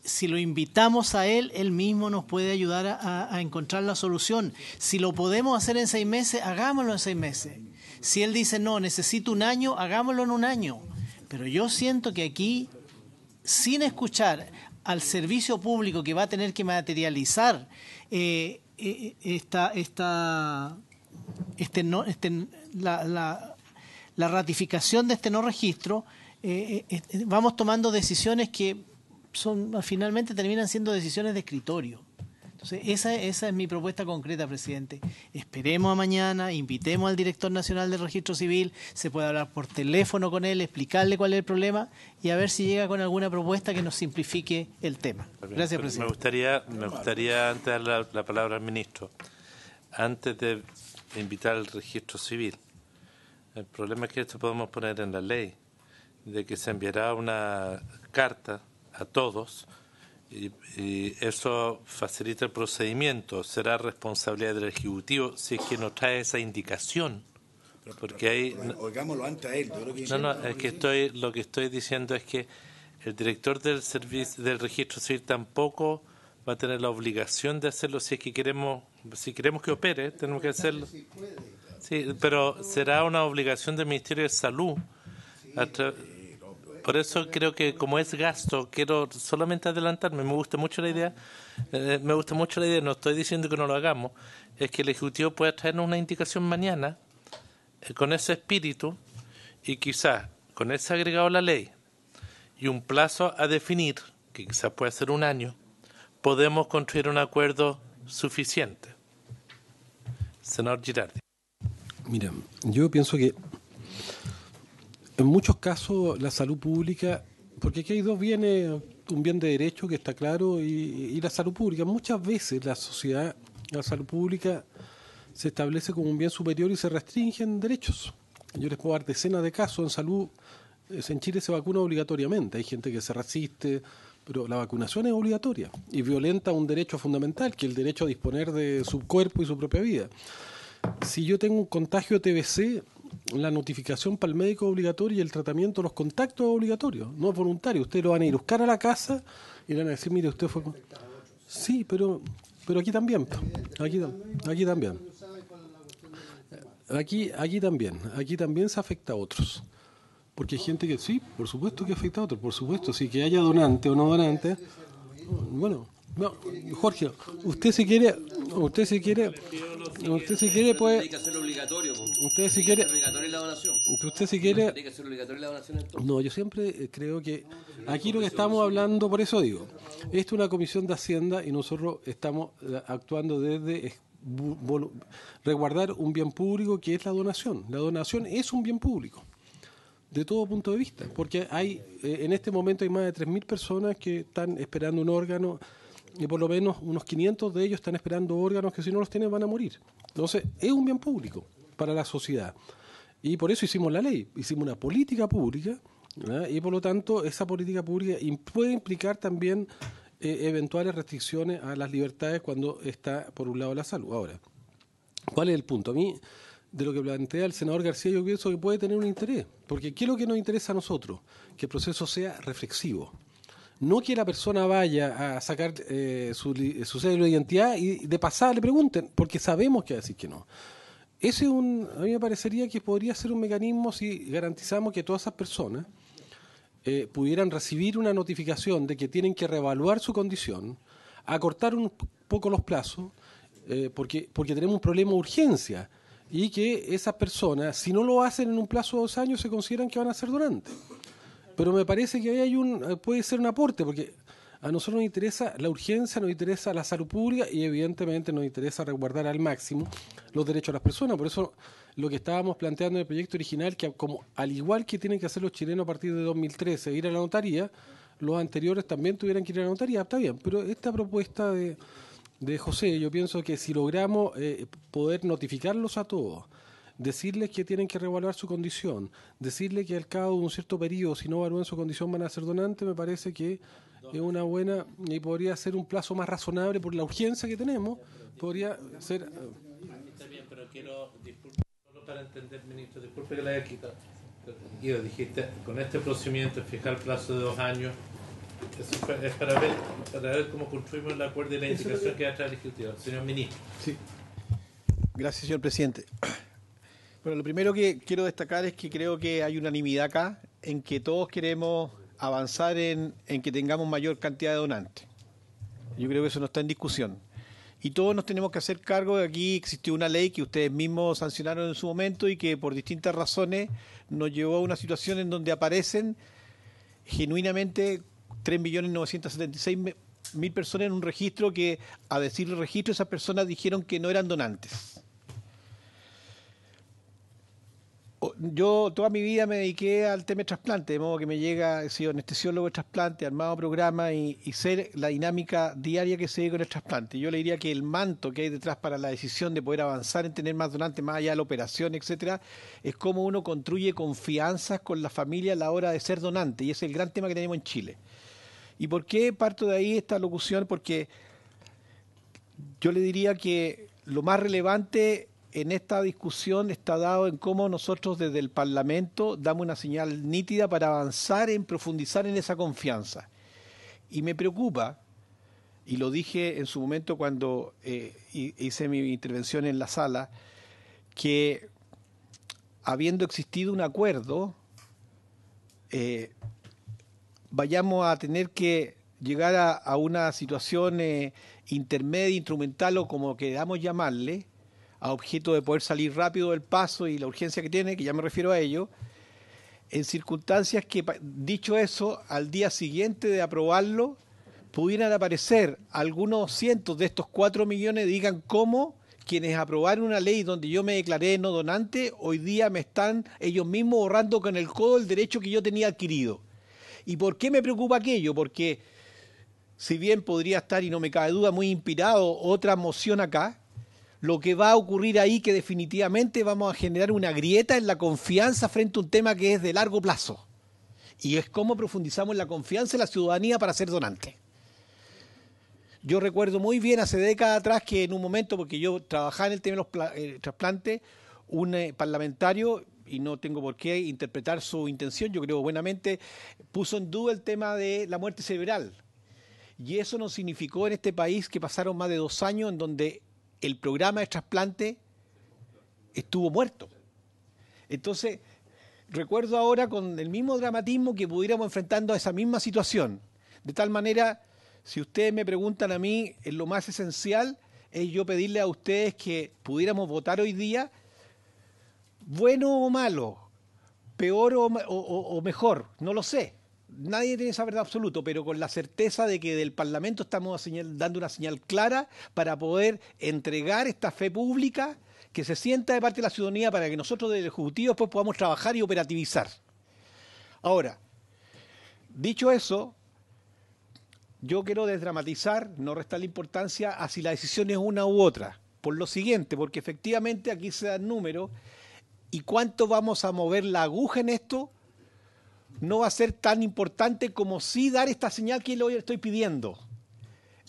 si lo invitamos a él, él mismo nos puede ayudar a encontrar la solución. Si lo podemos hacer en 6 meses, hagámoslo en 6 meses. Si él dice, no, necesito 1 año, hagámoslo en 1 año. Pero yo siento que aquí, sin escuchar al servicio público que va a tener que materializar la ratificación de este no registro, vamos tomando decisiones que finalmente terminan siendo decisiones de escritorio. Entonces, esa es mi propuesta concreta, presidente. Esperemos a mañana, invitemos al director nacional del Registro Civil, se puede hablar por teléfono con él, explicarle cuál es el problema y a ver si llega con alguna propuesta que nos simplifique el tema. Gracias, presidente. Me gustaría antes de dar la palabra al ministro, antes de invitar al Registro Civil, el problema es que esto podemos poner en la ley, de que se enviará una carta a todos y eso facilita el procedimiento. Será responsabilidad del Ejecutivo si es que nos trae esa indicación. Porque hay, oigámoslo antes a él. Es que lo que estoy diciendo es que el director del servicio del Registro Civil tampoco va a tener la obligación de hacerlo si queremos que opere, tenemos que hacerlo. Sí, pero será una obligación del Ministerio de Salud. Por eso creo que como es gasto, quiero solamente adelantarme, me gusta mucho la idea, no estoy diciendo que no lo hagamos, es que el Ejecutivo pueda traernos una indicación mañana con ese espíritu y quizás con ese agregado a la ley y un plazo a definir, que quizás puede ser 1 año, podemos construir un acuerdo suficiente. Senador Girardi. Mira, yo pienso que en muchos casos la salud pública, porque aquí hay 2 bienes, un bien de derecho que está claro y la salud pública. Muchas veces la salud pública se establece como un bien superior y se restringen derechos. Yo les puedo dar decenas de casos en salud. En Chile se vacuna obligatoriamente, hay gente que se resiste, pero la vacunación es obligatoria y violenta un derecho fundamental, que es el derecho a disponer de su cuerpo y su propia vida. Si yo tengo un contagio de TBC, la notificación para el médico es obligatoria y el tratamiento, los contactos es obligatorio, no es voluntario. Ustedes lo van a ir a buscar a la casa y le van a decir, mire, usted fue... Sí, pero aquí también. Aquí también. Aquí también se afecta a otros. Porque hay gente que sí, por supuesto que afecta a otros, por supuesto. Si que haya donante o no donante, bueno... No, Jorge, usted si quiere puede, usted si quiere, no, yo siempre creo que aquí lo que estamos hablando, por eso digo, esto es una comisión de Hacienda y nosotros estamos actuando desde resguardar un bien público que es la donación. La donación es un bien público de todo punto de vista, porque hay en este momento hay más de 3.000 personas que están esperando un órgano. Y por lo menos unos 500 de ellos están esperando órganos que si no los tienen van a morir. Entonces, es un bien público para la sociedad. Y por eso hicimos la ley, hicimos una política pública, ¿verdad? Y por lo tanto esa política pública puede implicar también eventuales restricciones a las libertades cuando está por un lado la salud. Ahora, ¿cuál es el punto? A mí, de lo que plantea el senador García, yo pienso que puede tener un interés. Porque ¿qué es lo que nos interesa a nosotros? Que el proceso sea reflexivo. No que la persona vaya a sacar su cédula de identidad y de pasada le pregunten, porque sabemos que va a decir que no. A mí me parecería que podría ser un mecanismo si garantizamos que todas esas personas pudieran recibir una notificación de que tienen que reevaluar su condición, acortar un poco los plazos, porque tenemos un problema de urgencia, y que esas personas, si no lo hacen en un plazo de 2 años, se consideran que van a ser donantes. Pero me parece que ahí puede ser un aporte, porque A nosotros nos interesa la urgencia, nos interesa la salud pública y evidentemente nos interesa resguardar al máximo los derechos de las personas. Por eso lo que estábamos planteando en el proyecto original, que como al igual que tienen que hacer los chilenos a partir de 2013, ir a la notaría, los anteriores también tuvieran que ir a la notaría, está bien, pero esta propuesta de José, yo pienso que si logramos poder notificarlos a todos, decirles que tienen que reevaluar su condición, decirles que al cabo de un cierto periodo, si no evalúan su condición, van a ser donantes, me parece que es una buena y podría ser un plazo más razonable por la urgencia que tenemos, podría ser... Está bien, pero quiero, disculpe, solo para entender, ministro, disculpe que le haya quitado. Guido, dijiste, con este procedimiento, fijar el plazo de 2 años, eso es para ver cómo construimos el acuerdo y la indicación que va a traer el Ejecutivo. Señor ministro. Sí. Gracias, señor presidente. Bueno, lo primero que quiero destacar es que creo que hay unanimidad acá en que todos queremos avanzar en que tengamos mayor cantidad de donantes. Yo creo que eso no está en discusión. Y todos nos tenemos que hacer cargo de que aquí existió una ley que ustedes mismos sancionaron en su momento y que por distintas razones nos llevó a una situación en donde aparecen genuinamente 3.976.000 personas en un registro que, a decir el registro, esas personas dijeron que no eran donantes. Yo toda mi vida me dediqué al tema de trasplante, de modo que me llega, he sido anestesiólogo de trasplante, armado programa y sé la dinámica diaria que se ve con el trasplante. Yo le diría que el manto que hay detrás para la decisión de poder avanzar en tener más donantes, más allá de la operación, etcétera, es cómo uno construye confianzas con la familia a la hora de ser donante, y ese es el gran tema que tenemos en Chile. ¿Y por qué parto de ahí esta locución? Porque yo le diría que lo más relevante en esta discusión está dado en cómo nosotros desde el Parlamento damos una señal nítida para avanzar en profundizar en esa confianza. Y me preocupa, y lo dije en su momento cuando hice mi intervención en la sala, que habiendo existido un acuerdo, vayamos a tener que llegar a una situación intermedia, instrumental o como queramos llamarle, a objeto de poder salir rápido del paso y la urgencia que tiene, que ya me refiero a ello, en circunstancias que, dicho eso, al día siguiente de aprobarlo, pudieran aparecer algunos cientos de estos 4 millones, digan cómo quienes aprobaron una ley donde yo me declaré no donante, hoy día me están ellos mismos borrando con el codo el derecho que yo tenía adquirido. ¿Y por qué me preocupa aquello? Porque si bien podría estar, y no me cabe duda, muy inspirado otra moción acá, lo que va a ocurrir ahí que definitivamente vamos a generar una grieta en la confianza frente a un tema que es de largo plazo. Y es cómo profundizamos en la confianza de la ciudadanía para ser donante. Yo recuerdo muy bien hace décadas atrás que en un momento, porque yo trabajaba en el tema de los trasplantes, un parlamentario, y no tengo por qué interpretar su intención, yo creo buenamente, puso en duda el tema de la muerte cerebral. Y eso nos significó en este país que pasaron más de 2 años en donde el programa de trasplante estuvo muerto. Entonces, recuerdo ahora con el mismo dramatismo que pudiéramos enfrentando a esa misma situación. De tal manera, si ustedes me preguntan a mí, lo más esencial es yo pedirle a ustedes que pudiéramos votar hoy día, bueno o malo, peor o mejor, no lo sé. Nadie tiene esa verdad absoluta, pero con la certeza de que del Parlamento estamos dando una señal clara para poder entregar esta fe pública que se sienta de parte de la ciudadanía para que nosotros del Ejecutivo después podamos trabajar y operativizar. Ahora, dicho eso, yo quiero desdramatizar, no restarle importancia a si la decisión es una u otra, por lo siguiente, porque efectivamente aquí se dan números y cuánto vamos a mover la aguja en esto no va a ser tan importante como sí dar esta señal que hoy estoy pidiendo.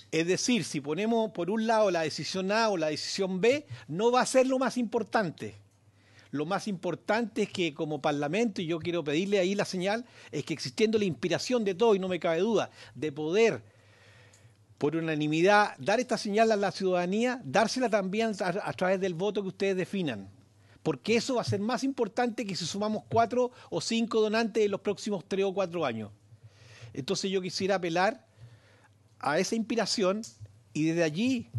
Es decir, si ponemos por un lado la decisión A o la decisión B, no va a ser lo más importante. Lo más importante es que como Parlamento, y yo quiero pedirle ahí la señal, es que existiendo la inspiración de todo, y no me cabe duda, de poder, por unanimidad, dar esta señal a la ciudadanía, dársela también a través del voto que ustedes definan. Porque eso va a ser más importante que si sumamos 4 o 5 donantes en los próximos 3 o 4 años. Entonces yo quisiera apelar a esa inspiración y desde allí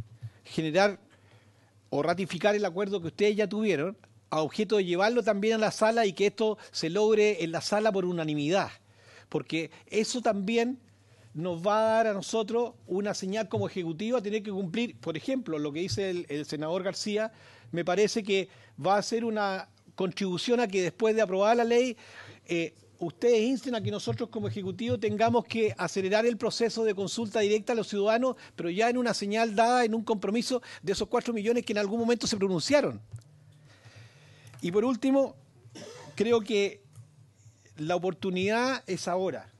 generar o ratificar el acuerdo que ustedes ya tuvieron a objeto de llevarlo también a la sala y que esto se logre en la sala por unanimidad. Porque eso también nos va a dar a nosotros una señal como Ejecutivo a tener que cumplir, por ejemplo, lo que dice el senador García, me parece que va a ser una contribución a que después de aprobada la ley, ustedes insten a que nosotros como Ejecutivo tengamos que acelerar el proceso de consulta directa a los ciudadanos, pero ya en una señal dada, en un compromiso de esos 4 millones que en algún momento se pronunciaron. Y por último, creo que la oportunidad es ahora.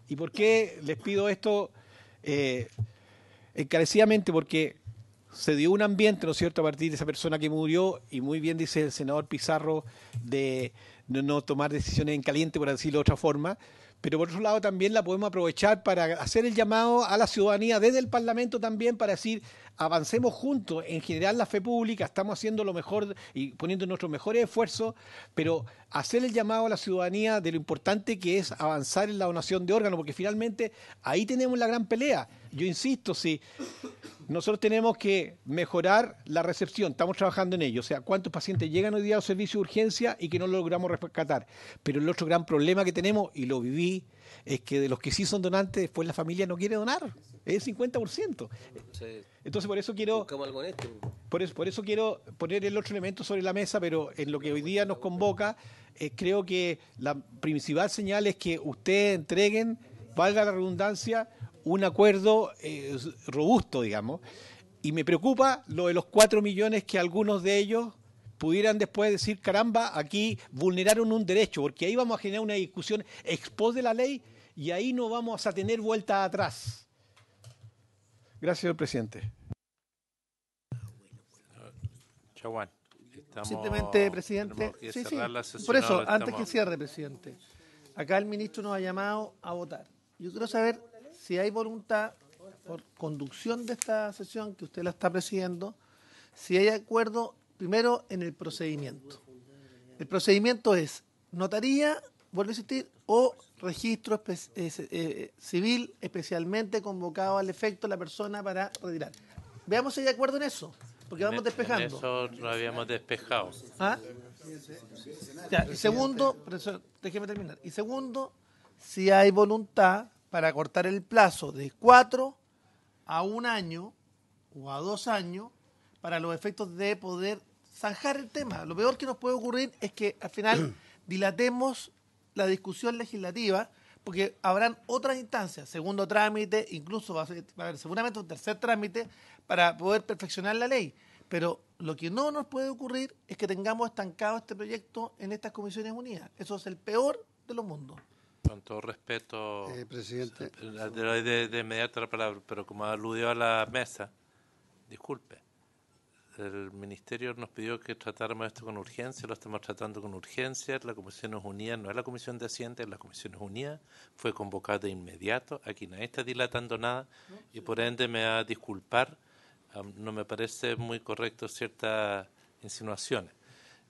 ¿Y por qué les pido esto encarecidamente? Porque se dio un ambiente, ¿no es cierto?, a partir de esa persona que murió, y muy bien dice el senador Pizarro, de no tomar decisiones en caliente, por decirlo de otra forma, pero por otro lado también la podemos aprovechar para hacer el llamado a la ciudadanía desde el Parlamento también para decir, avancemos juntos en generar la fe pública, estamos haciendo lo mejor y poniendo nuestros mejores esfuerzos, pero hacer el llamado a la ciudadanía de lo importante que es avanzar en la donación de órganos, porque finalmente ahí tenemos la gran pelea. Yo insisto, si nosotros tenemos que mejorar la recepción, estamos trabajando en ello, o sea, cuántos pacientes llegan hoy día a los servicios de urgencia y que no lo logramos rescatar. Pero el otro gran problema que tenemos, y lo viví, es que de los que sí son donantes, después la familia no quiere donar, es el 50%. Sí. Entonces por eso quiero... Buscamos algo en esto. Por eso quiero poner el otro elemento sobre la mesa, pero en lo que hoy día nos convoca, creo que la principal señal es que ustedes entreguen, valga la redundancia, un acuerdo robusto, digamos, y me preocupa lo de los 4 millones que algunos de ellos pudieran después decir, caramba, aquí vulneraron un derecho, porque ahí vamos a generar una discusión ex post de la ley y ahí no vamos a tener vuelta atrás. Gracias, señor presidente. Chaguán. Simplemente, presidente, sí, por eso, antes que cierre, presidente, acá el ministro nos ha llamado a votar. Yo quiero saber si hay voluntad por conducción de esta sesión, que usted la está presidiendo, si hay acuerdo primero en el procedimiento. El procedimiento es notaría, vuelvo a insistir, o registro civil especialmente convocado al efecto de la persona para retirar. Veamos si hay acuerdo en eso, porque vamos despejando. En eso lo habíamos despejado. ¿Ah? Ya, y segundo, déjeme terminar. Y segundo, si hay voluntad para cortar el plazo de 4 a 1 año o a 2 años para los efectos de poder zanjar el tema. Lo peor que nos puede ocurrir es que al final dilatemos la discusión legislativa, porque habrán otras instancias, segundo trámite, incluso va a haber seguramente un tercer trámite para poder perfeccionar la ley. Pero lo que no nos puede ocurrir es que tengamos estancado este proyecto en estas comisiones unidas. Eso es el peor de los mundos. Con todo respeto, presidente. Le doy de inmediato la palabra, pero como aludió a la mesa, disculpe, el Ministerio nos pidió que tratáramos esto con urgencia, lo estamos tratando con urgencia, la Comisiones Unidas no es la Comisión de Hacienda, es la Comisiones Unidas, fue convocada de inmediato, aquí nadie está dilatando nada, y por ende me va a disculpar, no me parece muy correcto ciertas insinuaciones.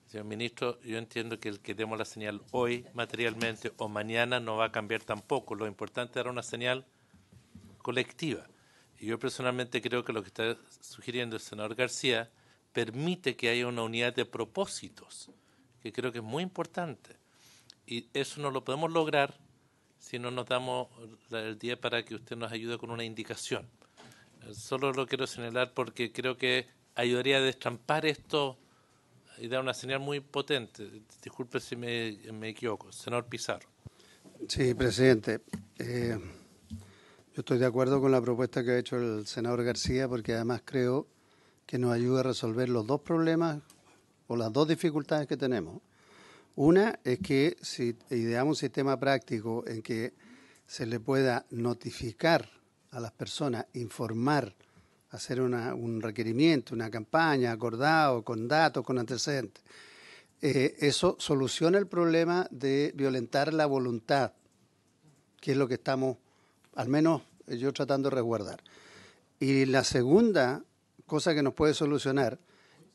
Señor ministro, yo entiendo que el que demos la señal hoy materialmente o mañana no va a cambiar tampoco. Lo importante es dar una señal colectiva. Y yo personalmente creo que lo que está sugiriendo el senador García permite que haya una unidad de propósitos, que creo que es muy importante. Y eso no lo podemos lograr si no nos damos el día para que usted nos ayude con una indicación. Solo lo quiero señalar porque creo que ayudaría a destrampar esto y da una señal muy potente. Disculpe si me equivoco. Senador Pizarro. Sí, presidente. Yo estoy de acuerdo con la propuesta que ha hecho el senador García, porque además creo que nos ayuda a resolver los dos problemas o las dos dificultades que tenemos. Una es que si ideamos un sistema práctico en que se le pueda notificar a las personas, informar, hacer un requerimiento, una campaña acordado, con datos, con antecedentes. Eso soluciona el problema de violentar la voluntad, que es lo que estamos, al menos yo tratando de resguardar. Y la segunda cosa que nos puede solucionar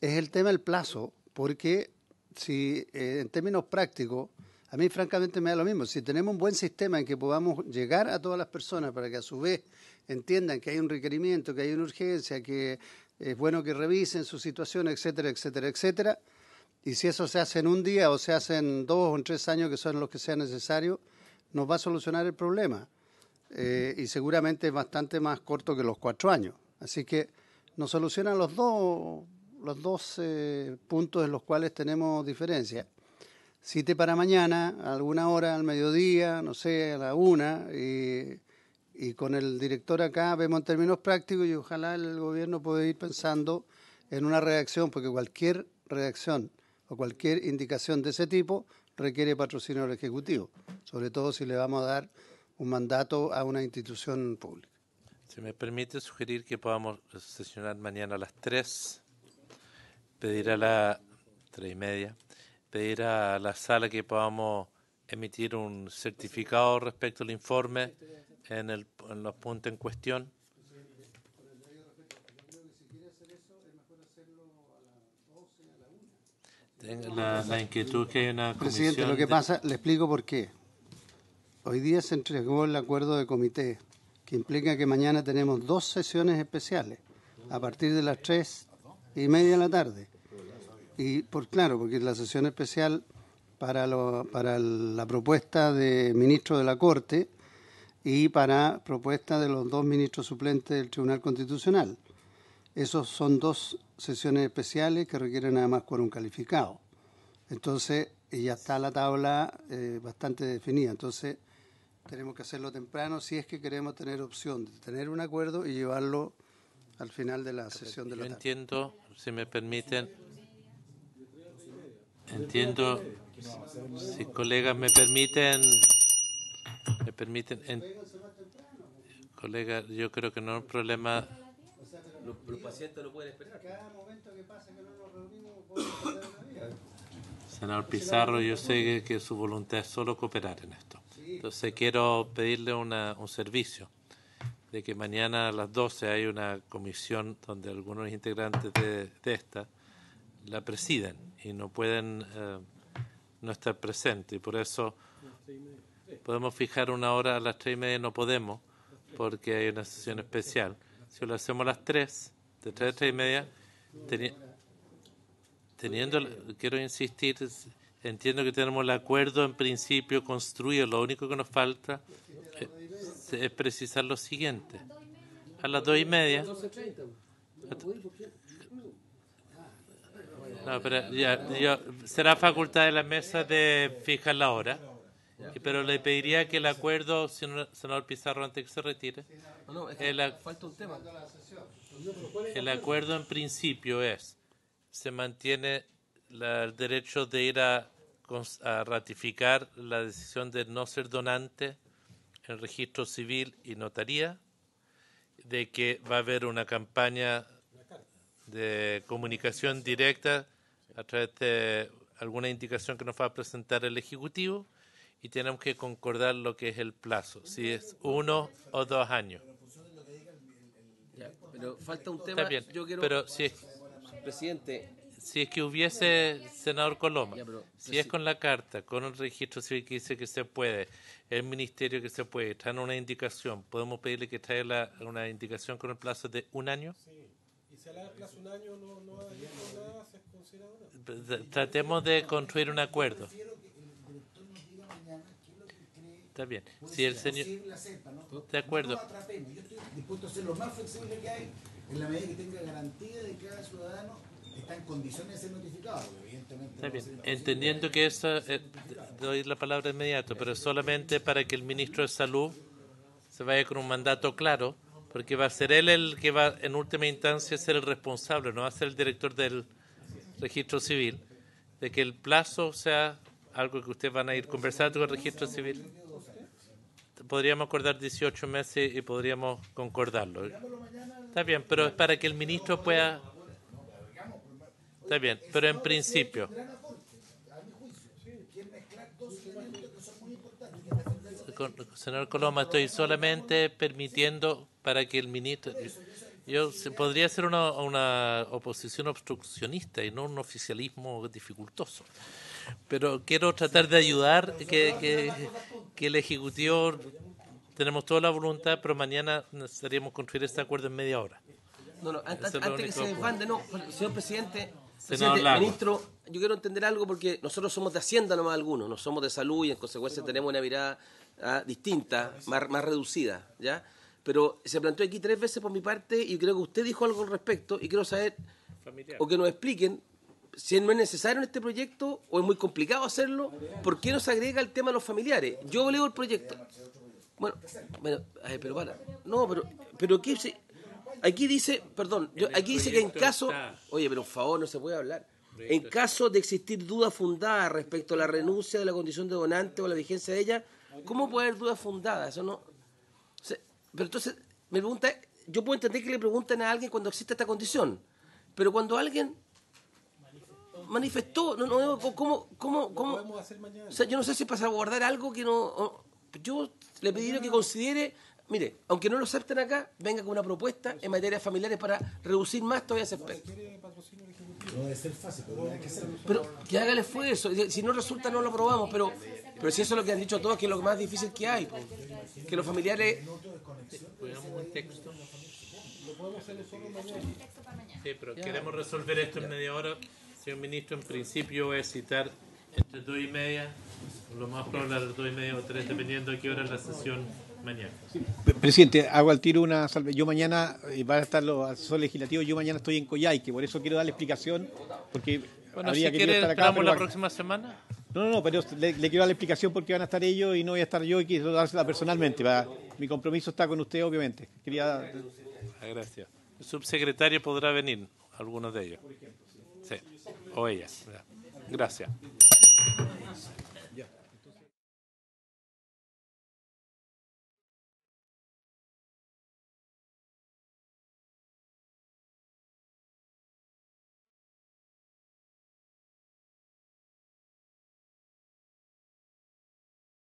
es el tema del plazo, porque si en términos prácticos, a mí francamente me da lo mismo, si tenemos un buen sistema en que podamos llegar a todas las personas para que a su vez entiendan que hay un requerimiento, que hay una urgencia, que es bueno que revisen su situación, etcétera, etcétera, etcétera. Y si eso se hace en un día o se hace en 2 o en 3 años, que son los que sean necesarios, nos va a solucionar el problema. y seguramente es bastante más corto que los 4 años. Así que nos solucionan los dos puntos en los cuales tenemos diferencia. Cite para mañana, a alguna hora, al mediodía, no sé, a la 1, y con el director acá vemos en términos prácticos y ojalá el gobierno pueda ir pensando en una redacción, porque cualquier redacción o cualquier indicación de ese tipo requiere patrocinio del Ejecutivo, sobre todo si le vamos a dar un mandato a una institución pública. Si me permite sugerir que podamos sesionar mañana a las 3, pedir a las 3:30, pedir a la sala que podamos emitir un certificado respecto al informe en los puntos en cuestión. La inquietud que hay una comisión... Presidente, lo que pasa, le explico por qué. Hoy día se entregó el acuerdo de comité, que implica que mañana tenemos 2 sesiones especiales, a partir de las 3:30 de la tarde. Y claro, porque es la sesión especial para la propuesta de ministro de la Corte y para propuesta de los 2 ministros suplentes del Tribunal Constitucional. Esos son 2 sesiones especiales que requieren además quórum calificado. Entonces, ya está la tabla bastante definida. Entonces, tenemos que hacerlo temprano si es que queremos tener opción de tener un acuerdo y llevarlo al final de la sesión de la tarde. Yo entiendo, si me permiten, si colegas me permiten, colegas, yo creo que no es un problema. Los pacientes no pueden esperar. Cada momento que pasa que no nos reunimos podemos perder una vida. Senador Pizarro, yo sé que su voluntad es solo cooperar en esto. Entonces quiero pedirle un servicio, de que mañana a las 12 hay una comisión donde algunos integrantes de esta la presiden y no pueden no estar presentes. Y por eso podemos fijar una hora a las 3:30, no podemos, porque hay una sesión especial. Si lo hacemos a las 3, de 3 a 3:30, quiero insistir, entiendo que tenemos el acuerdo en principio construido, lo único que nos falta es precisar lo siguiente. A las 2:30. No, pero será facultad de la mesa de fijar la hora. Pero le pediría que el acuerdo, senador Pizarro, antes que se retire, Falta un tema. el acuerdo en principio se mantiene el derecho de ir a ratificar la decisión de no ser donante en registro civil y notaría, de que va a haber una campaña de comunicación directa a través de alguna indicación que nos va a presentar el Ejecutivo, y tenemos que concordar lo que es el plazo, si es 1 o 2 años. Ya, pero falta un tema. Está bien, yo quiero... pero Presidente, si es que hubiese, senador Coloma, ya, pero, si es con la carta, con el registro civil que dice que se puede, el ministerio que se puede, traen una indicación, ¿podemos pedirle que traiga una indicación con el plazo de 1 año? Sí, y si alarga el plazo 1 año no va a ir con nada, se considera una. Tratemos de construir un acuerdo. Está bien. Si el señor... De acuerdo. Yo estoy dispuesto a ser lo más flexible que hay en la medida que tenga garantía de que cada ciudadano está en condiciones de ser notificado. Evidentemente. Está bien. Entendiendo que eso, doy la palabra inmediato, pero solamente para que el ministro de Salud se vaya con un mandato claro, porque va a ser él el que va en última instancia a ser el responsable, no va a ser el director del registro civil, de que el plazo sea algo que ustedes van a ir conversando con el registro civil. Podríamos acordar 18 meses y podríamos concordarlo. Está bien, pero es para que el ministro pueda... Está bien, pero en principio... Señor Coloma, estoy solamente permitiendo para que el ministro... podría ser una oposición obstruccionista y no un oficialismo dificultoso. Pero quiero tratar de ayudar que el Ejecutivo, tenemos toda la voluntad, pero mañana necesitaríamos construir este acuerdo en media hora. Antes que se desbande, señor presidente, Senador ministro, yo quiero entender algo, porque nosotros somos de Hacienda nomás algunos, no somos de Salud, y en consecuencia tenemos una mirada distinta, más reducida, ¿ya? Pero se planteó aquí 3 veces por mi parte y creo que usted dijo algo al respecto y quiero saber, o que nos expliquen, si no es necesario en este proyecto o es muy complicado hacerlo, ¿por qué no se agrega el tema de los familiares? Yo leo el proyecto. Bueno, pero para. No, pero ¿qué se...? Aquí dice, perdón, aquí dice que en caso... Oye, pero por favor, no se puede hablar. En caso de existir duda fundada respecto a la renuncia de la condición de donante o la vigencia de ella, ¿cómo puede haber duda fundada? Eso no... O sea, pero entonces, me pregunta, yo puedo entender que le pregunten a alguien cuando existe esta condición, pero cuando alguien manifestó, ¿cómo? O sea, yo no sé si para guardar algo que no... Yo le pediría que considere, mire, aunque no lo acepten acá, venga con una propuesta en materia familiares para reducir más todavía ese aspecto. No debe ser fácil, pero hay que hacerlo. Pero que haga el esfuerzo, si no resulta no lo aprobamos, pero si eso es lo que han dicho todos, que es lo más difícil que hay, pues, que los familiares... ¿Podemos un texto? ¿Lo podemos hacer solo mañana? Sí, pero queremos resolver esto en media hora. Señor Ministro, en principio voy a citar entre 2:30, lo más probable a las 2:30 o 3, dependiendo de qué hora es la sesión mañana. Presidente, hago al tiro una salve. Yo mañana, van a estar los asesores legislativos, yo mañana estoy en Coyhaique, por eso quiero darle explicación, porque bueno, habría si que quiere, estar acá. esperamos la próxima semana. No, pero le quiero dar la explicación porque van a estar ellos y no voy a estar yo y quiero dársela personalmente. Mi compromiso está con usted, obviamente. Gracias. El subsecretario podrá venir, algunos de ellos. Sí, o ellas. Gracias.